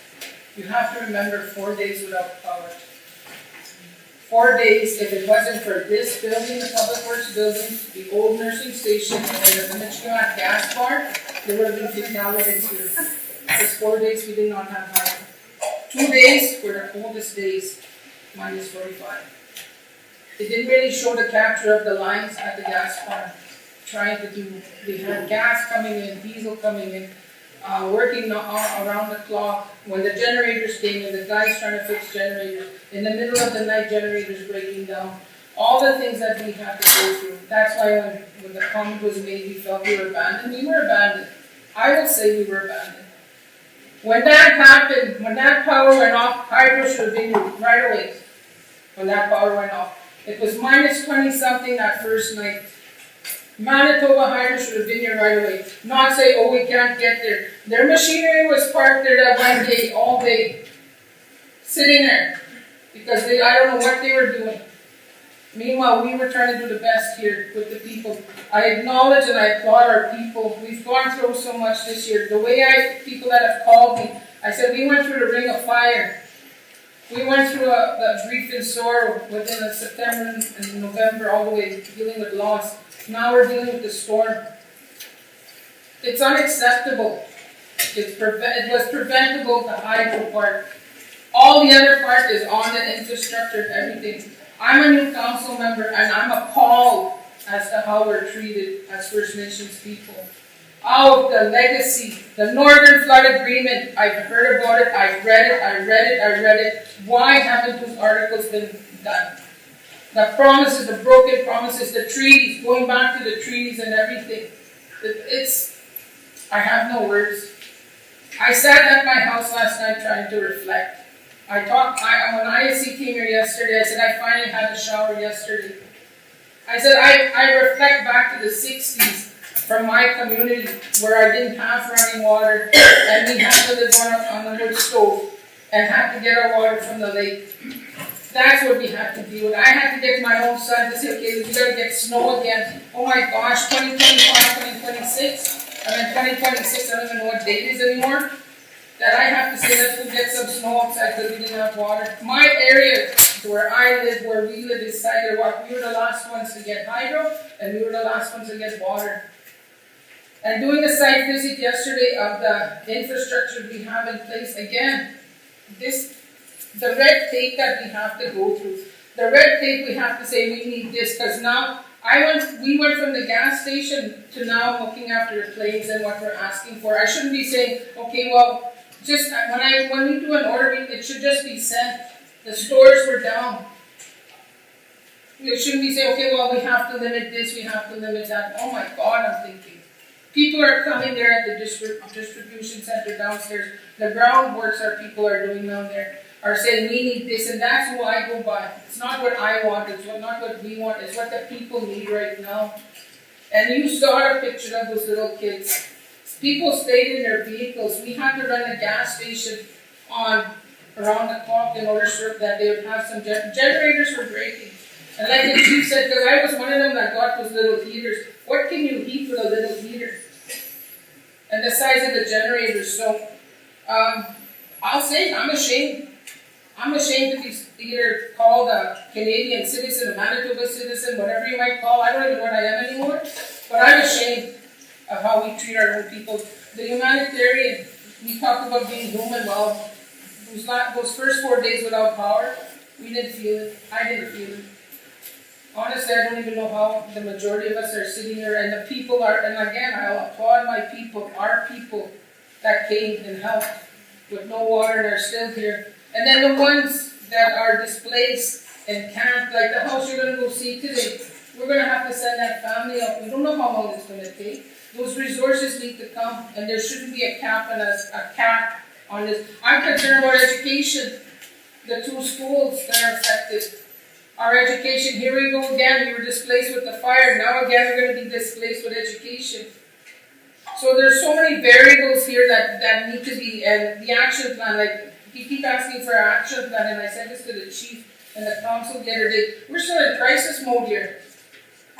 You have to remember 4 days without power. 4 days, if it wasn't for this building, the Public Works building, the old nursing station, and then the Michigan gas bar, there would have been fatalities here. It's 4 days we did not have power. 2 days were the coldest days, minus 45. It didn't really show the capture of the lines at the gas bar. They had gas coming in, diesel coming in, working around the clock. When the generators came in, the guys trying to fix generators, in the middle of the night, generators breaking down. All the things that we had to go through. That's why when the comment was made, we felt we were abandoned. We were abandoned. I will say we were abandoned. When that happened, when that power went off, Hydro should have been right away. When that power went off. It was minus 20 something that first night. Manitoba Hydro should have been here right away. Not say, oh, we can't get there. Their machinery was parked there that one day, all day. Sitting there. Because I don't know what they were doing. Meanwhile, we were trying to do the best here with the people. I acknowledge and I applaud our people. We've gone through so much this year. The way people that have called me, I said, we went through the ring of fire. We went through the grief and sorrow within September and November, all the way dealing with loss. Now we're dealing with the storm. It's unacceptable. It was preventable, the hydro part. All the other part is on the infrastructure and everything. I'm a new council member and I'm appalled as to how we're treated as First Nations people. Oh, the legacy, the Northern Flood Agreement, I've heard about it, I've read it. Why haven't those articles been done? The promises, the broken promises, the treaties, going back to the treaties and everything. I have no words. I sat at my house last night trying to reflect. When ISC came here yesterday, I said I finally had a shower yesterday. I said I reflect back to the 60s from my community where I didn't have running water and we had to live on a wood stove and had to get our water from the lake. That's what we had to deal with. I had to get my own son to say, okay, we gotta get snow again. Oh my gosh, 2025, 2026. I mean 2026, I don't even know what date it is anymore. That I have to say, let's go get some snow outside because we didn't have water. My area, where I live, where we live is Sagamore. We were the last ones to get hydro, and we were the last ones to get water. And doing a site visit yesterday of the infrastructure we have in place, again, the red tape that we have to go through. The red tape we have to say we need this, because now, we went from the gas station to now looking after the claims and what we're asking for. I shouldn't be saying, okay, well, just when we do an order, it should just be sent. The stores were down. It shouldn't be saying, okay, well, we have to limit this, we have to limit that. Oh my God, I'm thinking. People are coming there at the distribution center downstairs. The groundworks people are doing down there are saying we need this, and that's who I go by. It's not what I want, it's not what we want, it's what the people need right now. And you saw a picture of those little kids. People stayed in their vehicles. We had to run a gas station on around the clock in order so that they would have some generators were breaking. And like the chief said, because I was one of them that got those little heaters. What can you heat with a little heater? And the size of the generators. So I'll say I'm ashamed. I'm ashamed to be either called a Canadian citizen, a Manitoba citizen, whatever you might call. I don't even know what I am anymore. But I'm ashamed of how we treat our own people. The humanitarian, we talked about being human. Well, those first 4 days without power, we didn't feel it. I didn't feel it. Honestly, I don't even know how the majority of us are sitting here, and the people are, and again, I'll applaud my people, our people that came and helped with no water and are still here. And then the ones that are displaced and can't, like the house you're going to go see today, we're going to have to send that family up. We don't know how long it's going to take. Those resources need to come, and there shouldn't be a cap on this. I'm concerned about education. The 2 schools that are affected. Our education, here we go again, we were displaced with the fire, now again we're going to be displaced with education. So there's so many variables here that need to be, and the action plan, like, you keep asking for an action plan, and I said this to the chief and the council the other day, we're still in crisis mode here.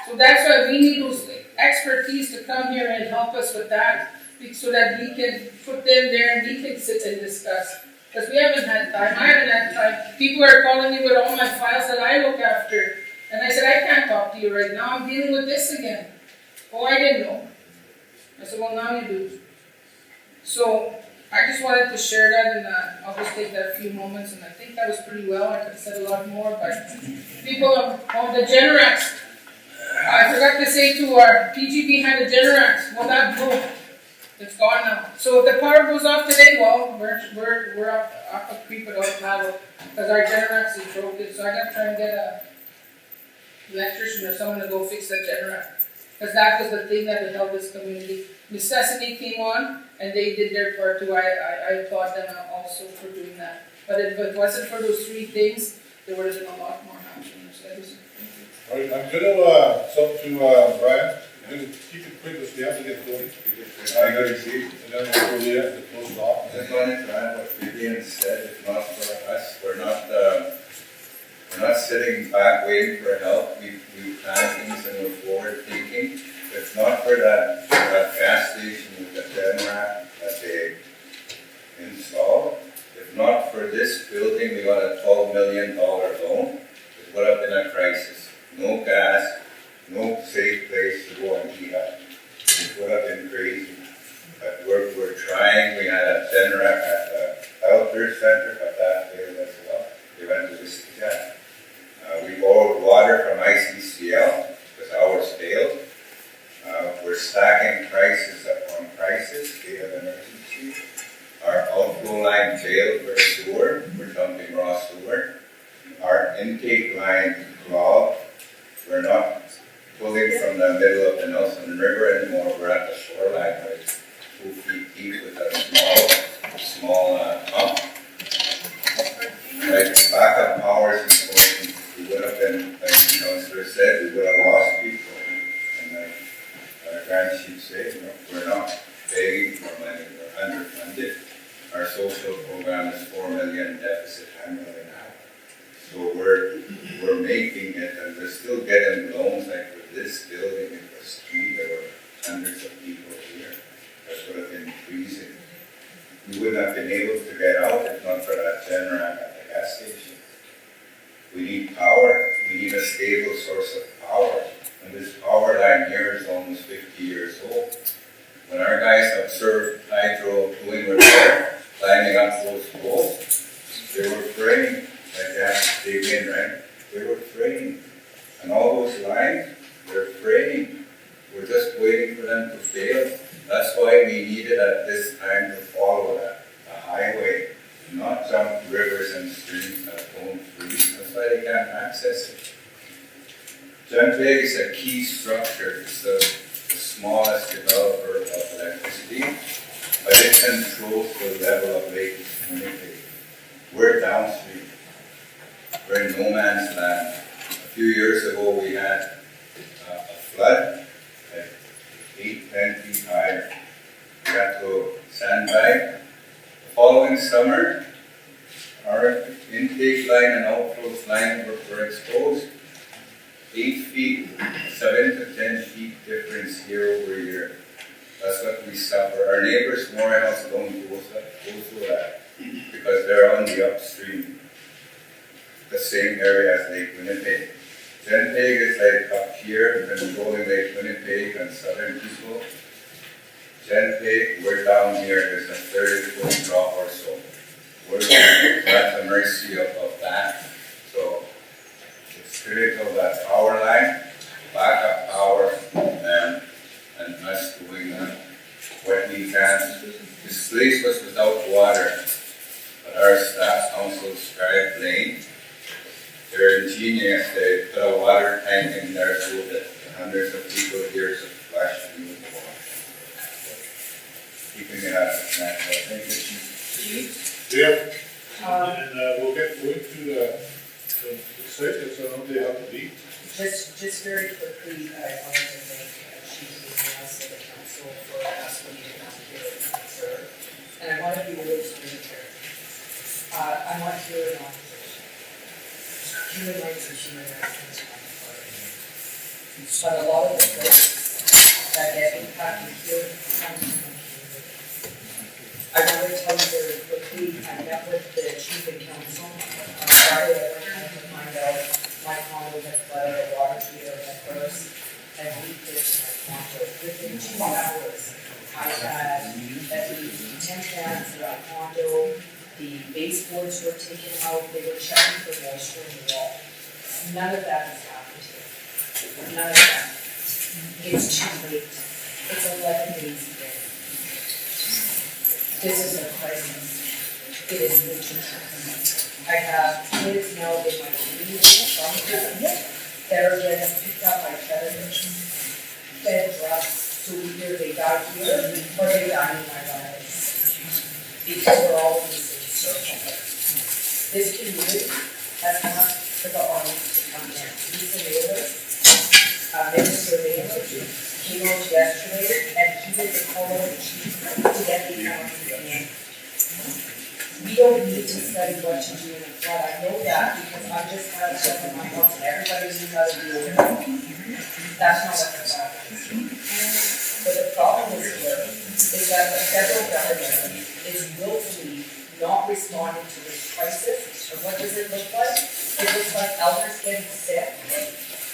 So that's why we need those expertise to come here and help us with that, so that we can put them there and we can sit and discuss. Because we haven't had time, I haven't had time. People are calling me with all my files that I look after. And I said, I can't talk to you right now, I'm dealing with this again. Oh, I didn't know. I said, well, now you do. So, I just wanted to share that, and I'll just take that a few moments, and I think that was pretty well. I could have said a lot more, but people on the Generac, I forgot to say to our PGB had a Generac. Well, that broke. It's gone now. So if the power goes off today, well, we're up a creek without paddle, because our Generac is broken. So I got to try and get a electrician or someone to go fix that Generac, because that was the thing that would help this community. Necessity came on, and they did their part too. I applaud them also for doing that. But if it wasn't for those 3 things, there would have been a lot more happening. So that was it. All right, I'm gonna, so to Brian, I'm gonna keep it quick, because we have to get going. I got to see. And then we'll go there, the close off. Just wanted to add what Vivian said, if not for us, we're not sitting back waiting for help. We plan things and we're forward thinking. If not for that gas station with the Generac that they installed, if not for this building, we got a $12 million loan. We put up in a crisis. No gas, no safe place to go and eat up. We put up in crazy. But we're trying. We had a Generac at the Outdoor Center, but that failed as well. We went to WhiskyJet. We borrowed water from ICCL because ours failed. We're stacking prices upon prices, state of emergency. Our outflow line failed for sewer. We're dumping raw sewer. Our intake line clogged. We're not pulling from the middle of the Nelson River anymore. We're at the shoreline, right? 2 feet deep with a small pump. Right, backup power is important. We would have been, like the councillor said, we would have lost people. And like our grand chief said, we're not begging for money, we're underfunded. Our social program is $4 million deficit annually now. So we're making it, and we're still getting loans. Like for this building, it was 3, there were hundreds of people here. That would have been freezing. We wouldn't have been able to get out if not for that Generac at the gas station. We need power. We need a stable source of power. And this power line here is almost 50 years old. When our guys observed hydro doing repair, climbing up those poles, they were fraying, like that, they win, right? They were fraying. And all those lines, they're fraying. We're just waiting for them to fail. That's why we needed at this time to follow that, the highway, not jump rivers and streams that don't freeze. That's why they can't access it. Genpeg is a key structure. It's the smallest developer of electricity, but it controls the level of Lake Winnipeg. We're downstream. We're in no man's land. A few years ago we had a flood. Like summer, our intake line and outflow line were exposed. 8 feet, 7 to 10 feet difference year over year. That's what we suffer. Our neighbors Morehouse don't go through that because they're on the upstream, the same area as Lake Winnipeg. Winnipeg is like up here, controlling Lake Winnipeg and southern people. Winnipeg, we're down here, there's a 30-foot drop or so. We're at the mercy of that. So it's critical that power line, backup power, and us doing what we can. This place was without water, but our staff council Scribe Lane, they're ingenious. They put a water tank in there so that hundreds of people here to flush and move water. Keeping it out of the natural. Thank you, Chief. Yeah, and we'll get into the site, so nobody have to leave. Just very quickly, I wanted to thank Chief Munoz and the council for asking me to come here and serve. And I want to be really straight here. I'm not here in opposition. Human rights and human rights is one part of it. But a lot of the folks that get impacted here come from the community. I want to tell you very quickly, I met with the chief and council on Friday. I went home to find out my condo had flooded, a water heater had burst, and leaked into my condo. Within 2 hours, I had at least 10 cans in my condo. The baseboards were taken out. They were checking for moisture in the wall. None of that has happened here. None of that. It's too late. It's 11 days ago. This is a crisis. It is literally. I have kids now in my community from here that are getting picked up by predators, fed drugs, so either they die here or they die in my lives. Because we're all in the same circle. This community has asked for the army to come in. Lisa Naylor, Minister Naylor, came out yesterday and he did the call of the chief to get the army in. We don't need to study what to do in a flood. I know that because I just had stuff in my house and everybody knew how to deal with it. That's not what the problem is. But the problem is that the federal government is willfully not responding to this crisis. And what does it look like? It looks like elders getting sick,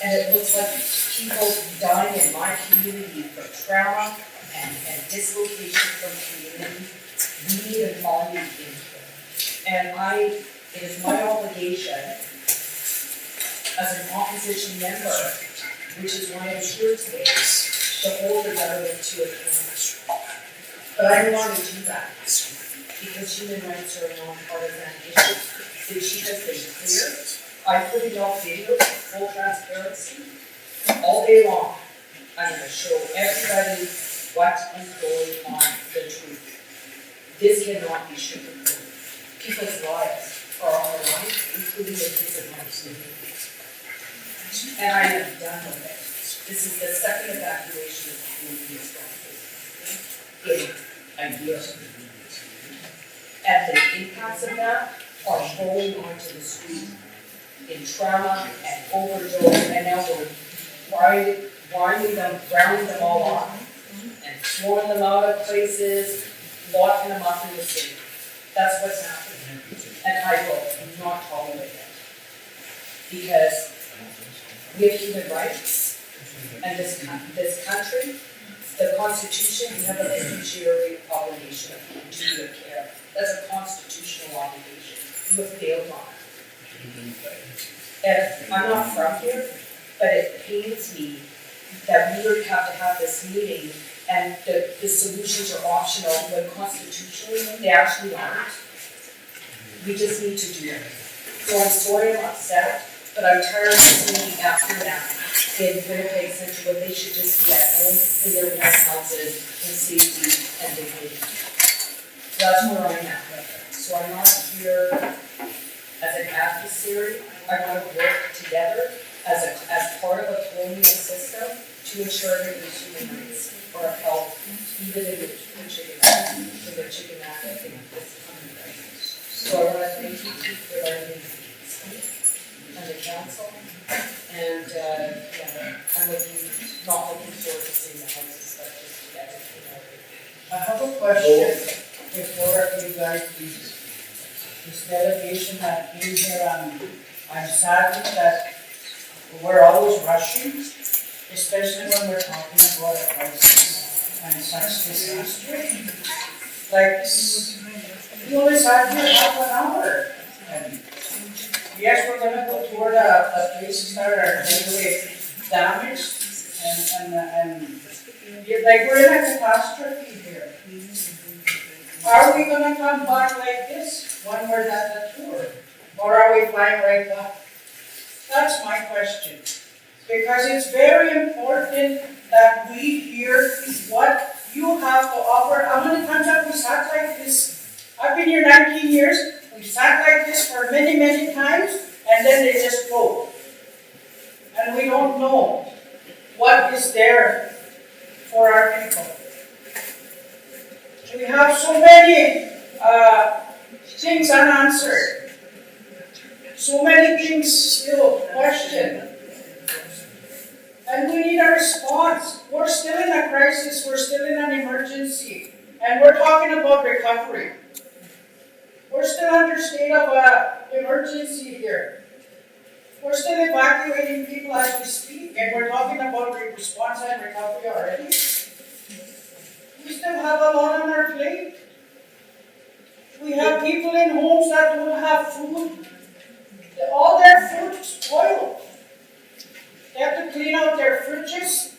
and it looks like people dying in my community from trauma and dislocation from community. We need an army in here. And it is my obligation as an opposition member, which is why I'm here today, to hold the government to account. But I don't want to do that, because human rights are a non-partisan issue. The chief has been clear. I put it off video for full transparency all day long. I'm going to show everybody what is going on, the truth. This cannot be sugarcoated. People's lives are on the line, including the kids in my community. And I am done with it. This is the second evacuation of community responses in a year. And the impacts of that are rolling onto the street in trauma and overdose, and now we're rounding them all off and throwing them out of places, locking them up in the city. That's what's happening. And I will not tolerate it. Because we have human rights, and this country, the Constitution, we have a fiduciary obligation of duty of care. That's a constitutional obligation. You have failed on it. And I'm not from here, but it pains me that we would have to have this meeting and the solutions are optional when constitutionally they actually aren't. We just need to do it. So I'm sorry I'm upset, but I'm tired of seeing the aftermath in Winnipeg Central when they should just be at home in their own houses in safety and dignity. That's where I'm at with it. So I'm not here as an adversary. I want to work together as part of a colonial system to ensure that the human rights are upheld, even in the chicken market. I think this is chief regarding and the council. And, yeah, I'm not looking forward to seeing the houses, but just to get everything over. I have a question before you guys leave. This delegation that came here, I'm saddened that we're always rushing, especially when we're talking about a crisis and such disaster. Like, we only sat here half an hour. And yes, we're gonna go toward a places that are totally damaged and yeah, like we're in a catastrophe here. Are we gonna come back like this when we're at the tour? Or are we flying right back? That's my question. Because it's very important that we hear what you have to offer. How many times have we sat like this? I've been here 19 years. We've sat like this for many, many times, and then they just go. And we don't know what is there for our people. We have so many things unanswered. So many things still questioned. And we need a response. We're still in a crisis. We're still in an emergency. And we're talking about recovery. We're still under state of emergency here. We're still evacuating people as we speak, and we're talking about response and recovery already. We still have a lot on our plate. We have people in homes that don't have food. All their food is spoiled. They have to clean out their fridges.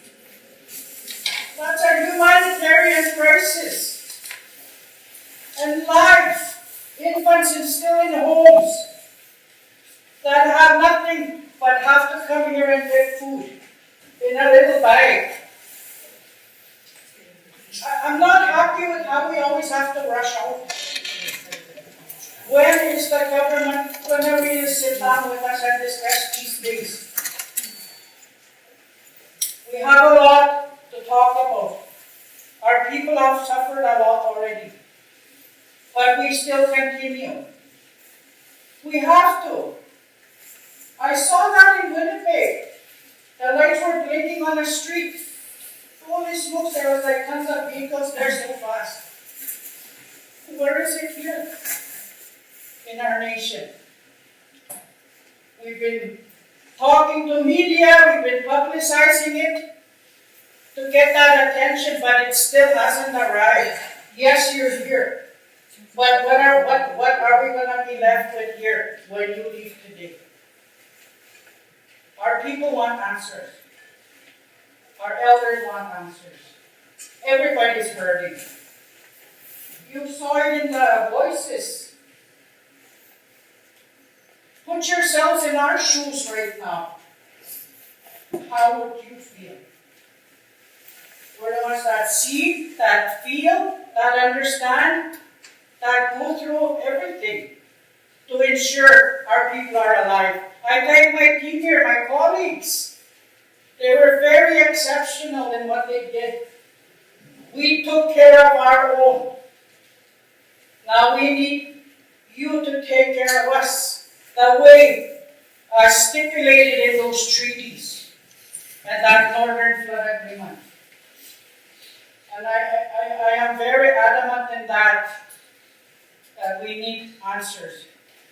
That's a humanitarian crisis. And lives, infants are still in homes that have nothing but have to come here and get food in a little bag. I'm not happy with how we always have to rush out. When is the government going to really sit down with us and discuss these things? We have a lot to talk about. Our people have suffered a lot already. But we still continue. We have to. I saw that in Winnipeg. The lights were blinking on the street. Holy smokes, there was like tons of vehicles there so fast. Where is it here? In our nation. We've been talking to media, we've been publicizing it to get that attention, but it still hasn't arrived. Yes, you're here. But what are we going to be left with here when you leave today? Our people want answers. Our elders want answers. Everybody's hurting. You saw it in the voices. Put yourselves in our shoes right now. How would you feel? We're the ones that see, that feel, that understand, that go through everything to ensure our people are alive. I thank my team here, my colleagues. They were very exceptional in what they did. We took care of our own. Now we need you to take care of us the way stipulated in those treaties and that Northern Flood Agreement. And I am very adamant in that we need answers.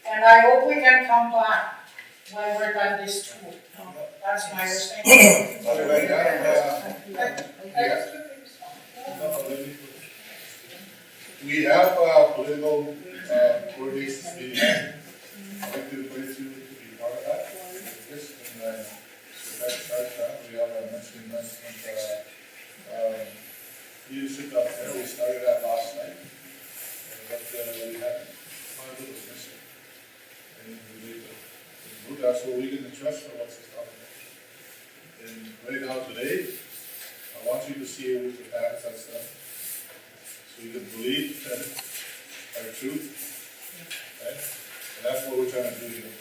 And I hope we can come back when we're done this tour. That's my understanding. We have political coordinations meeting. I'd like to invite you to be part of that. Yes, and so that starts out. We have a mentioned leadership up there. We started that last night. But we had one of those missing. And that's what we can trust for what's happening. And right now today, I want you to see what the facts and stuff. So you can believe our truth. Right? And that's what we're trying to do here.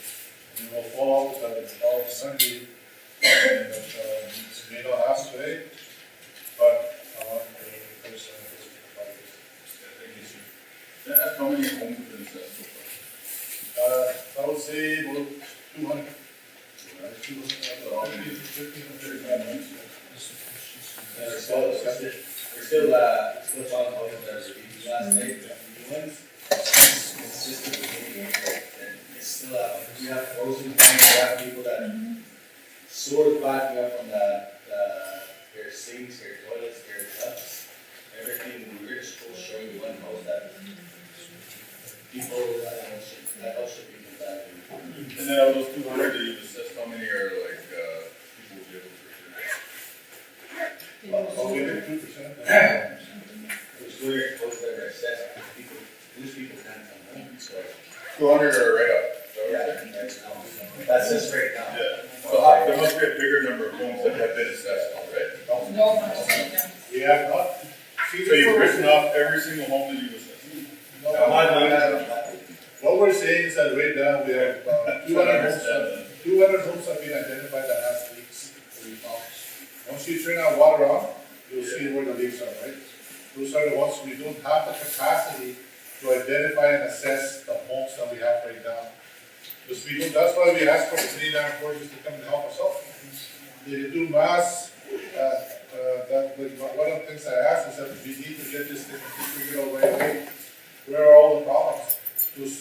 And we'll follow up with all the Sunday that may not ask today, but I want the person Thank you, sir. How many homes have been set so far? would say, about 200. We're still talking about the reviews last night, the new ones. It's just the beginning, and it's still, we have frozen tanks, we have people that sort of backing up on their sinks, their toilets, their tubs, everything, we're just showing you one house that people, that house should be back. And then of those 200 that you assessed, how many are like, people with able I'll give it 2%. Which we're exposed to their assessment, people, these people can't come home, so. 200 are right up. That's just right now. Yeah. So there must be a bigger number of homes that have been assessed already. No, not just right now. We have not. So you've written off every single home that you've assessed? What we're saying is that right now we have 200 homes have been identified that has leaks. Once you turn our water on, you'll see where the leaks are, right? Those are the ones we don't have the capacity to identify and assess the homes that we have right now. Because we don't, that's why we ask for the Canadian Armed Forces to come and help us out. They do mass, one of the things I asked is that we need to get this thing figured out right away. Where are all the problems? Those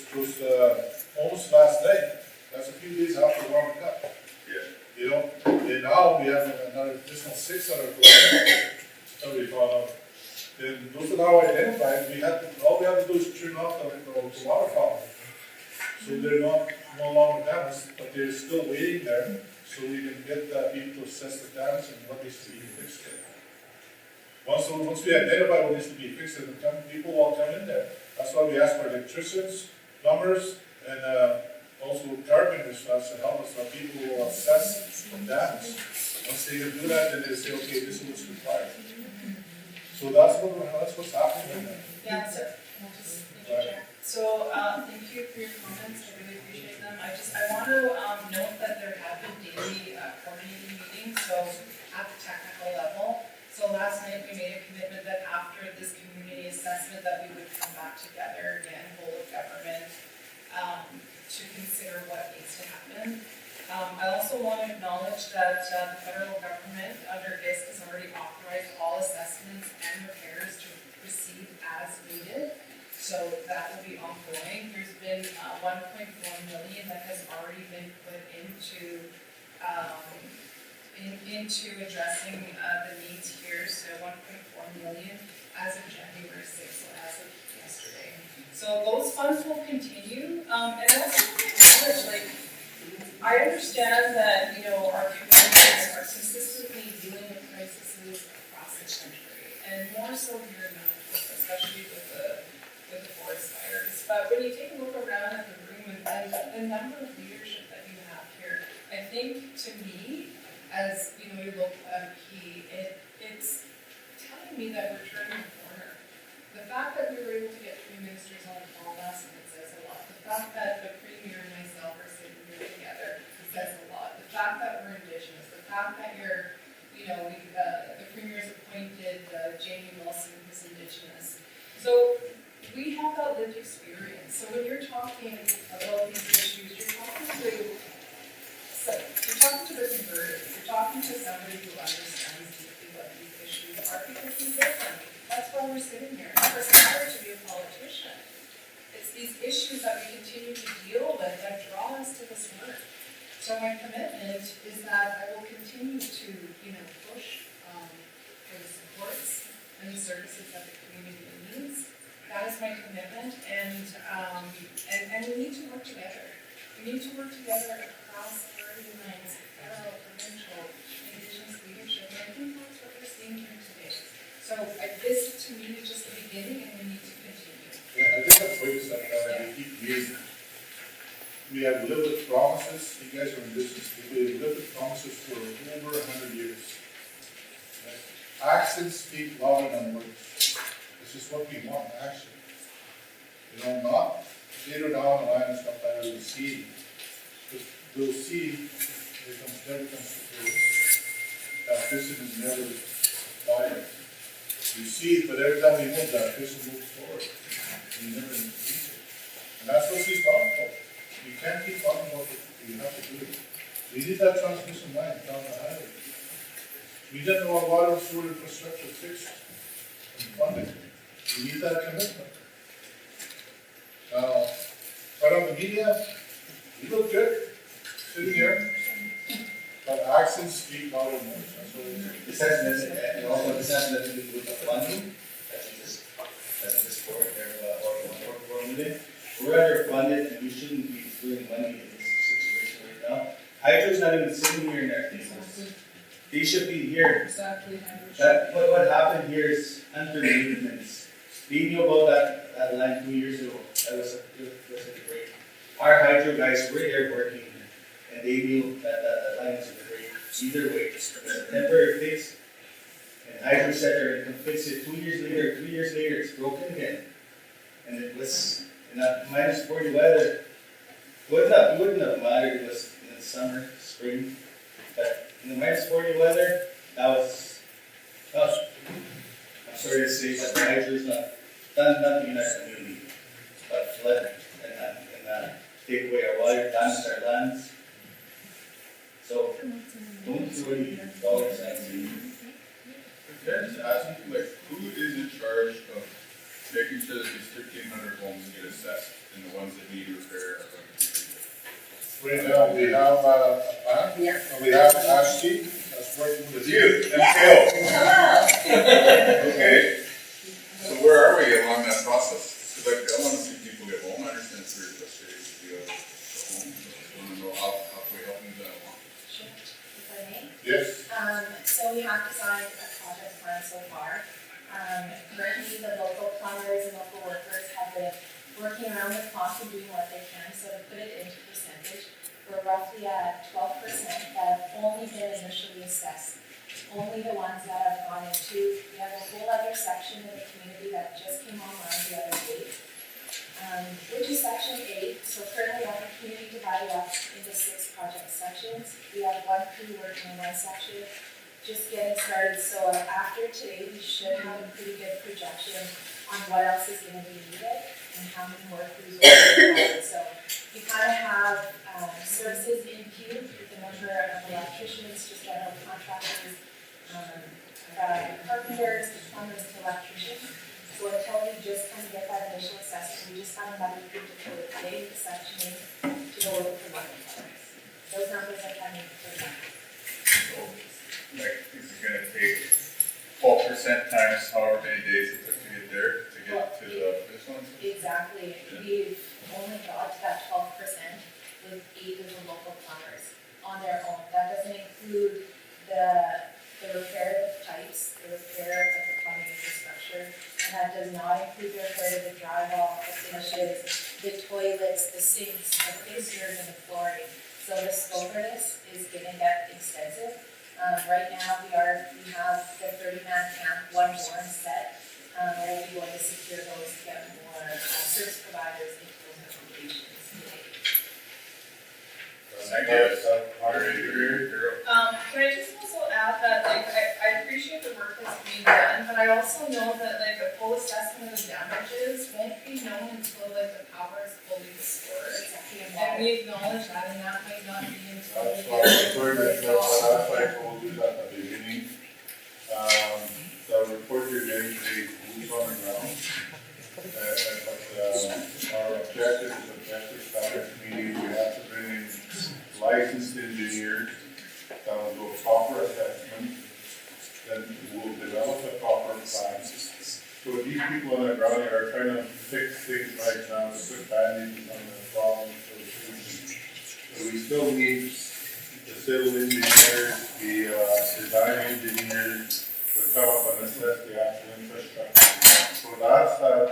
homes last night, that's a few days after warming up. Yeah. You know, and now we have another additional 600 that we found out. Then those are now identified, all we have to do is turn off the water fountain. So they're no longer damaged, but they're still waiting there, so we can get people to assess the damage and what needs to be fixed there. Once we identify what needs to be fixed, then people will come in there. That's why we ask for electricians, plumbers, and also carpenters to help us, so people will assess the damage. Once they can do that, then they say, okay, this is what's required. So that's what's happening right now. Yeah, so, we'll just interject. So, thank you for your comments, I really appreciate them. I want to, note that there have been daily, coordinating meetings, so at the technical level. So last night, we made a commitment that after this community assessment, that we would come back together again, whole of government, to consider what needs to happen. I also want to acknowledge that, the federal government under GISC has already authorized all assessments and repairs to proceed as needed. So that will be ongoing. There's been, 1.4 million that has already been put into, into addressing the needs here, so 1.4 million as of January 6th, so as of yesterday. So those funds will continue, and I also want to acknowledge, like, I understand that, our communities are consistently dealing with crises across the country, and more so here in Manitoba, especially with the forest fires. But when you take a look around at the room and the number of leadership that you have here, I think to me, as your local MP, it's telling me that we're turning the corner. The fact that we were able to get 3 ministers on the call last night says a lot. The fact that the Premier and myself are sitting here together says a lot. The fact that we're Indigenous, the fact that the Premier's appointed Jamie Wilson, who's Indigenous. So we have that lived experience. So when you're talking about these issues, you're talking to the converted. You're talking to somebody who understands deeply what these issues are, because these different. That's why we're sitting here. It's our desire to be a politician. It's these issues that we continue to deal with that draw us to this work. So my commitment is that I will continue to, push for the supports and the services that the community needs. That is my commitment, and we need to work together. We need to work together across party lines, federal, provincial, Indigenous leadership, and I think that's what we're seeing here today. So this, to me, is just the beginning, and we need to continue. Yeah, I think that's what you said, we keep using. We have lived with promises, you guys are Indigenous people, we have lived with promises for over 100 years. Right? Actions speak louder than words. This is what we want, action. Not later down the line and stuff that we will see. Because we'll see, never comes to fruition. That vision is never died. You see it, but every time we move, that vision moves forward. We never reach it. And that's what she's talking about. You can't keep talking about it, you have to do it. We need that transmission line down the highway. We didn't know water and sewer infrastructure fixed and funded. We need that commitment. But on the media, you look good, sitting here, but actions speak louder than words, that's what it is. This has nothing, and also this has nothing to do with the funding, that's just for or limited. We're underfunded and we shouldn't be throwing money in this situation right now. Hydro's not even sitting here in our cases. They should be here. Exactly. What happened here is under maintenance. We knew about that line 2 years ago. That wasn't great. Our hydro guys were here working and they knew that line wasn't great. Either way, it's a temporary fix. And hydro said they're going to fix it 2 years later, 3 years later, it's broken again. And it was in that minus 40 weather. It wouldn't have mattered if it was in the summer, spring. But in the minus 40 weather, that was tough. I'm sorry to say, but the hydro's not done nothing in our community. But flood and take away our water, damage our lands. So don't throw any dollars at me. Can I just ask you, like, who is in charge of making sure that these 1,300 homes get assessed and the ones that need repair are going to be repaired? Right now, we have a plan, and we have Ashley that's working with you. MPO. Okay, so where are we along that process? Because I want to see people get home, I understand it's very frustrating to be able to go home, I just want to know how can we help them do that along? Sure, if I may. Yes, So we have designed a project plan so far. Currently, the local plumbers and local workers have been working around the clock and doing what they can, so to put it into percentage, we're roughly at 12% that have only been initially assessed. Only the ones that have gone into, we have a whole other section of the community that just came online the other day, which is section 8. So currently we have the community divided up into 6 project sections. We have one crew working in one section, just getting started. So after today, we should have a pretty good projection on what else is going to be needed and how many more crews will be required. So we kind of have services in queue with a number of electricians, just general contractors, carpenters, plumbers, electricians. So until we just kind of get that initial assessment, we just have another group to fill it today, the section to go over for market products. Those numbers are coming for that. So, like, is it gonna take 12% times however many days it took to get there, to get to this one? Exactly. We've only got to that 12% with 8 of the local plumbers on their own. That doesn't include the repair of the pipes, the repair of the plumbing infrastructure, and that does not include the repair of the drywall, the finishes, the toilets, the sinks, the fixtures, and the flooring. So the scope of this is going to get extensive. Right now, we have the 30-man camp, one more set. We'll be going to secure those to get more service providers into those accommodations today. I guess, Can I just also add that, like, I appreciate the work that's being done, but I also know that, like, a full assessment of the damages won't be known until, like, the power is fully restored. And we acknowledge that, and that might not be until. that's why I told you at the beginning. The report you're getting today is boots on the ground. Our objective is objective standards, meaning we have to bring in licensed engineers that will do a proper assessment, then we'll develop a proper plan. So these people on the ground are trying to fix things right now, to put band-aids on the problems. So we still need the civil engineers, the design engineers to come up and assess the actual infrastructure. So that's that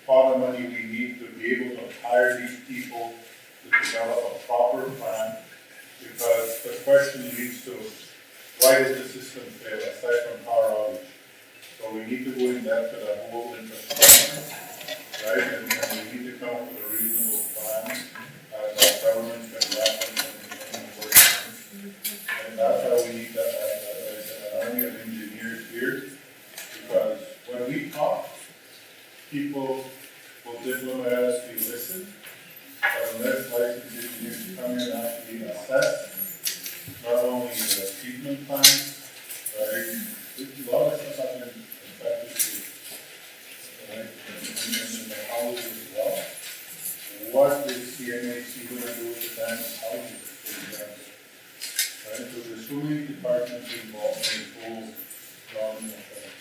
pot of money we need to be able to hire these people to develop a proper plan, because the question leads to, why does the system fail aside from power outage? So we need to go in depth to the whole infrastructure, right? And we need to come up with a reasonable plan that government can wrap and work. And that's how we need an army of engineers here, because when we talk, people will diplomatically listen, unless licensed engineers come in and actually assess, not only the treatment plants, but a lot of stuff happening in practice, right? And the houses as well. What is the MHC gonna do with the damaged houses, for example? Right, so there's so many departments involved in the whole drawing of that.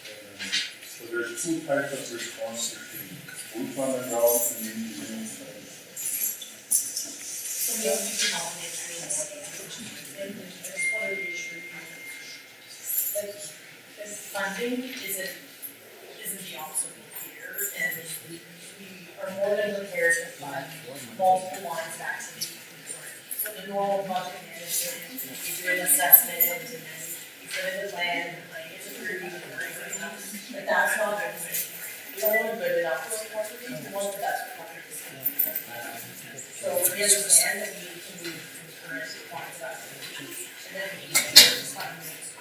So there's two types of responsibility, boots on the ground and the engineering side. So we also do not make and I just want to reassure you that this funding isn't the obstacle here, and we are more than prepared to fund multiple lines of activity. So the normal project management, you do an assessment, and then you put in the plan, like it's approved, and stuff, but that's not good enough. We don't want good enough for property, we want the best for property. So we understand that we need to move from current lines of activity, and then we need to just find things.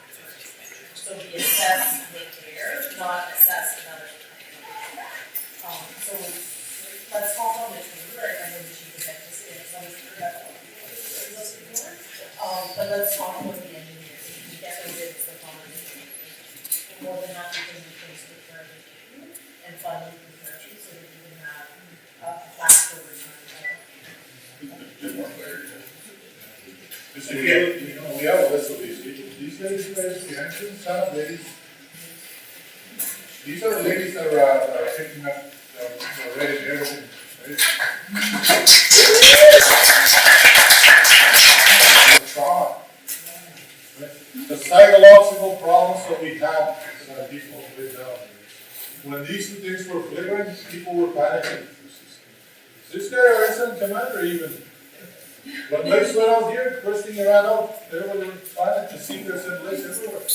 So we assess repair, not assess another. So let's talk on the tour, I know the chief executive said something about those before. But let's talk with the engineers, if we get the bids, the following. More than happy to do things with current review and fund with current, so that we can have a faster return. Just again, you know, we have a list of these people. These ladies, the entrance sound ladies. These are the ladies that are picking up the red and everything, right? Trauma. Right? The psychological problems that we have that people live down. When these two things were flagrant, people were panicking. Is this guy our incident commander even? When lights went out here, first thing they ran out, everybody was trying to see there's some lights everywhere.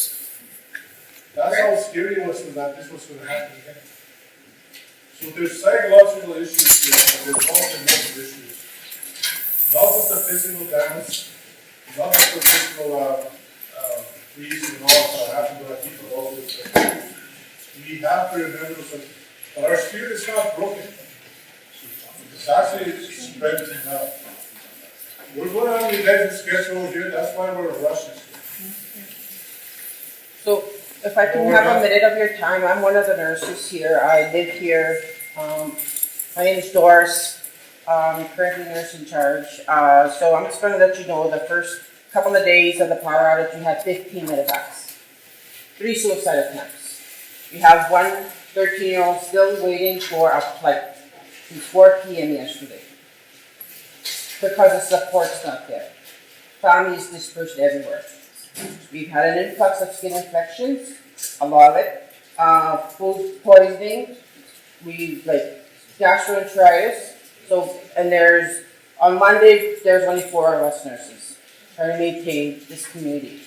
That's how scary it was that this was going to happen again. So there's psychological issues here, and there's also mental issues. Not just the physical damage, not just the physical freeze and all that happened to our people, all this. We have to remember that our spirit is not broken. It's actually strengthening now. We're going on the event schedule here, that's why we're rushing. So, if I can have a minute of your time, I'm one of the nurses here, I live here, my name is Doris, I'm currently nurse in charge, so I'm just gonna let you know the first couple of days of the power outage, we had 15 medevacs, 3 suicide attempts. We have one 13-year-old still waiting for a flight since 4 p.m. yesterday, because the support's not there. Families dispersed everywhere. We've had an influx of skin infections, a lot of it, food poisoning, gastroenteritis. So, and on Monday, there's only 4 of us nurses trying to maintain this community.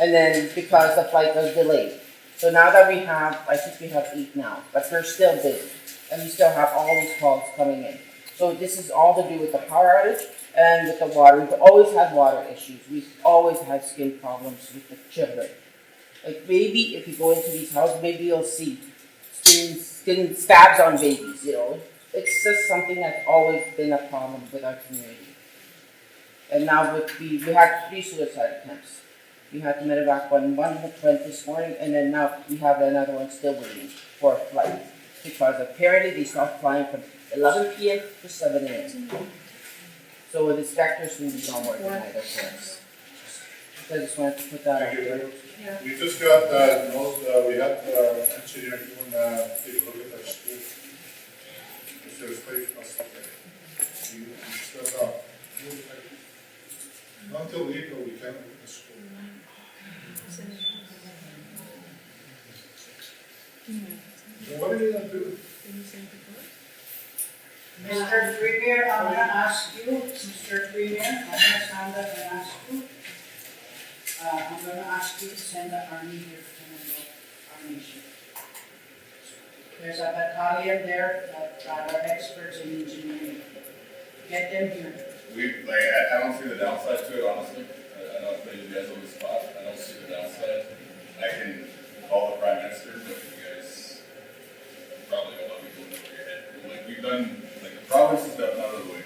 And then because the flight was delayed. So now that I think we have 8 now, but we're still busy. And we still have all these calls coming in. So this is all to do with the power outage and with the water. We've always had water issues. We've always had skin problems with the children. Like maybe if you go into these houses, maybe you'll see skin scabs on babies, you know. It's just something that's always been a problem with our community. And now we had 3 suicide attempts. We had the medevac one went this morning, and then now we have another one still waiting for a flight. Because apparently they stopped flying from 11 p.m. to 7 a.m. So the inspectors will be on work tonight, of course. So I just wanted to put that out there. We just got note, we had engineer doing take a look at our school. If there's place for us to we still not until April we can't open the school. So what are you gonna do? Mr. Premier, I'm gonna ask you, Mr. Premier, I'm gonna stand up and ask you. I'm gonna ask you to send the army here to handle our nation. There's a battalion there that are experts in engineering. Get them here. I don't see the downside to it, honestly. I know it's maybe you guys on the spot. I don't see the downside. I can call the Prime Minister, but you guys probably will not be doing it over your head. We've done, the province has gotten out of the way.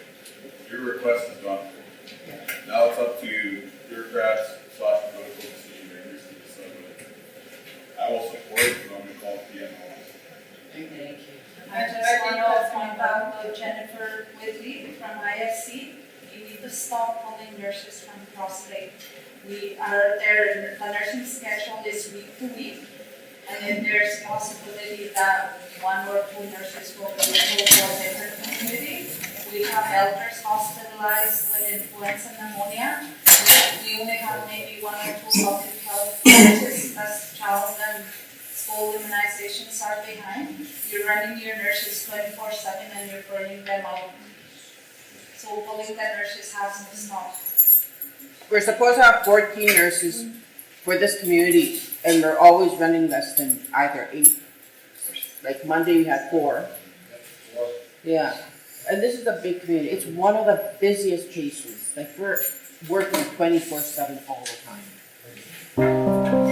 IFC, you need to stop pulling nurses from CrossLake. The nursing schedule is week to week, and then there's possibility that one or two nurses will go to a different community. We have elders hospitalized with influenza pneumonia. We only have maybe one or two public health nurses as child and school immunizations are behind. You're running your nurses 24/7 and you're burning them out. So pulling the nurses has to stop. We're supposed to have 14 nurses for this community, and we're always running less than either 8. Like Monday we had 4. Yeah, and this is a big community. It's one of the busiest places. Like we're working 24/7 all the time.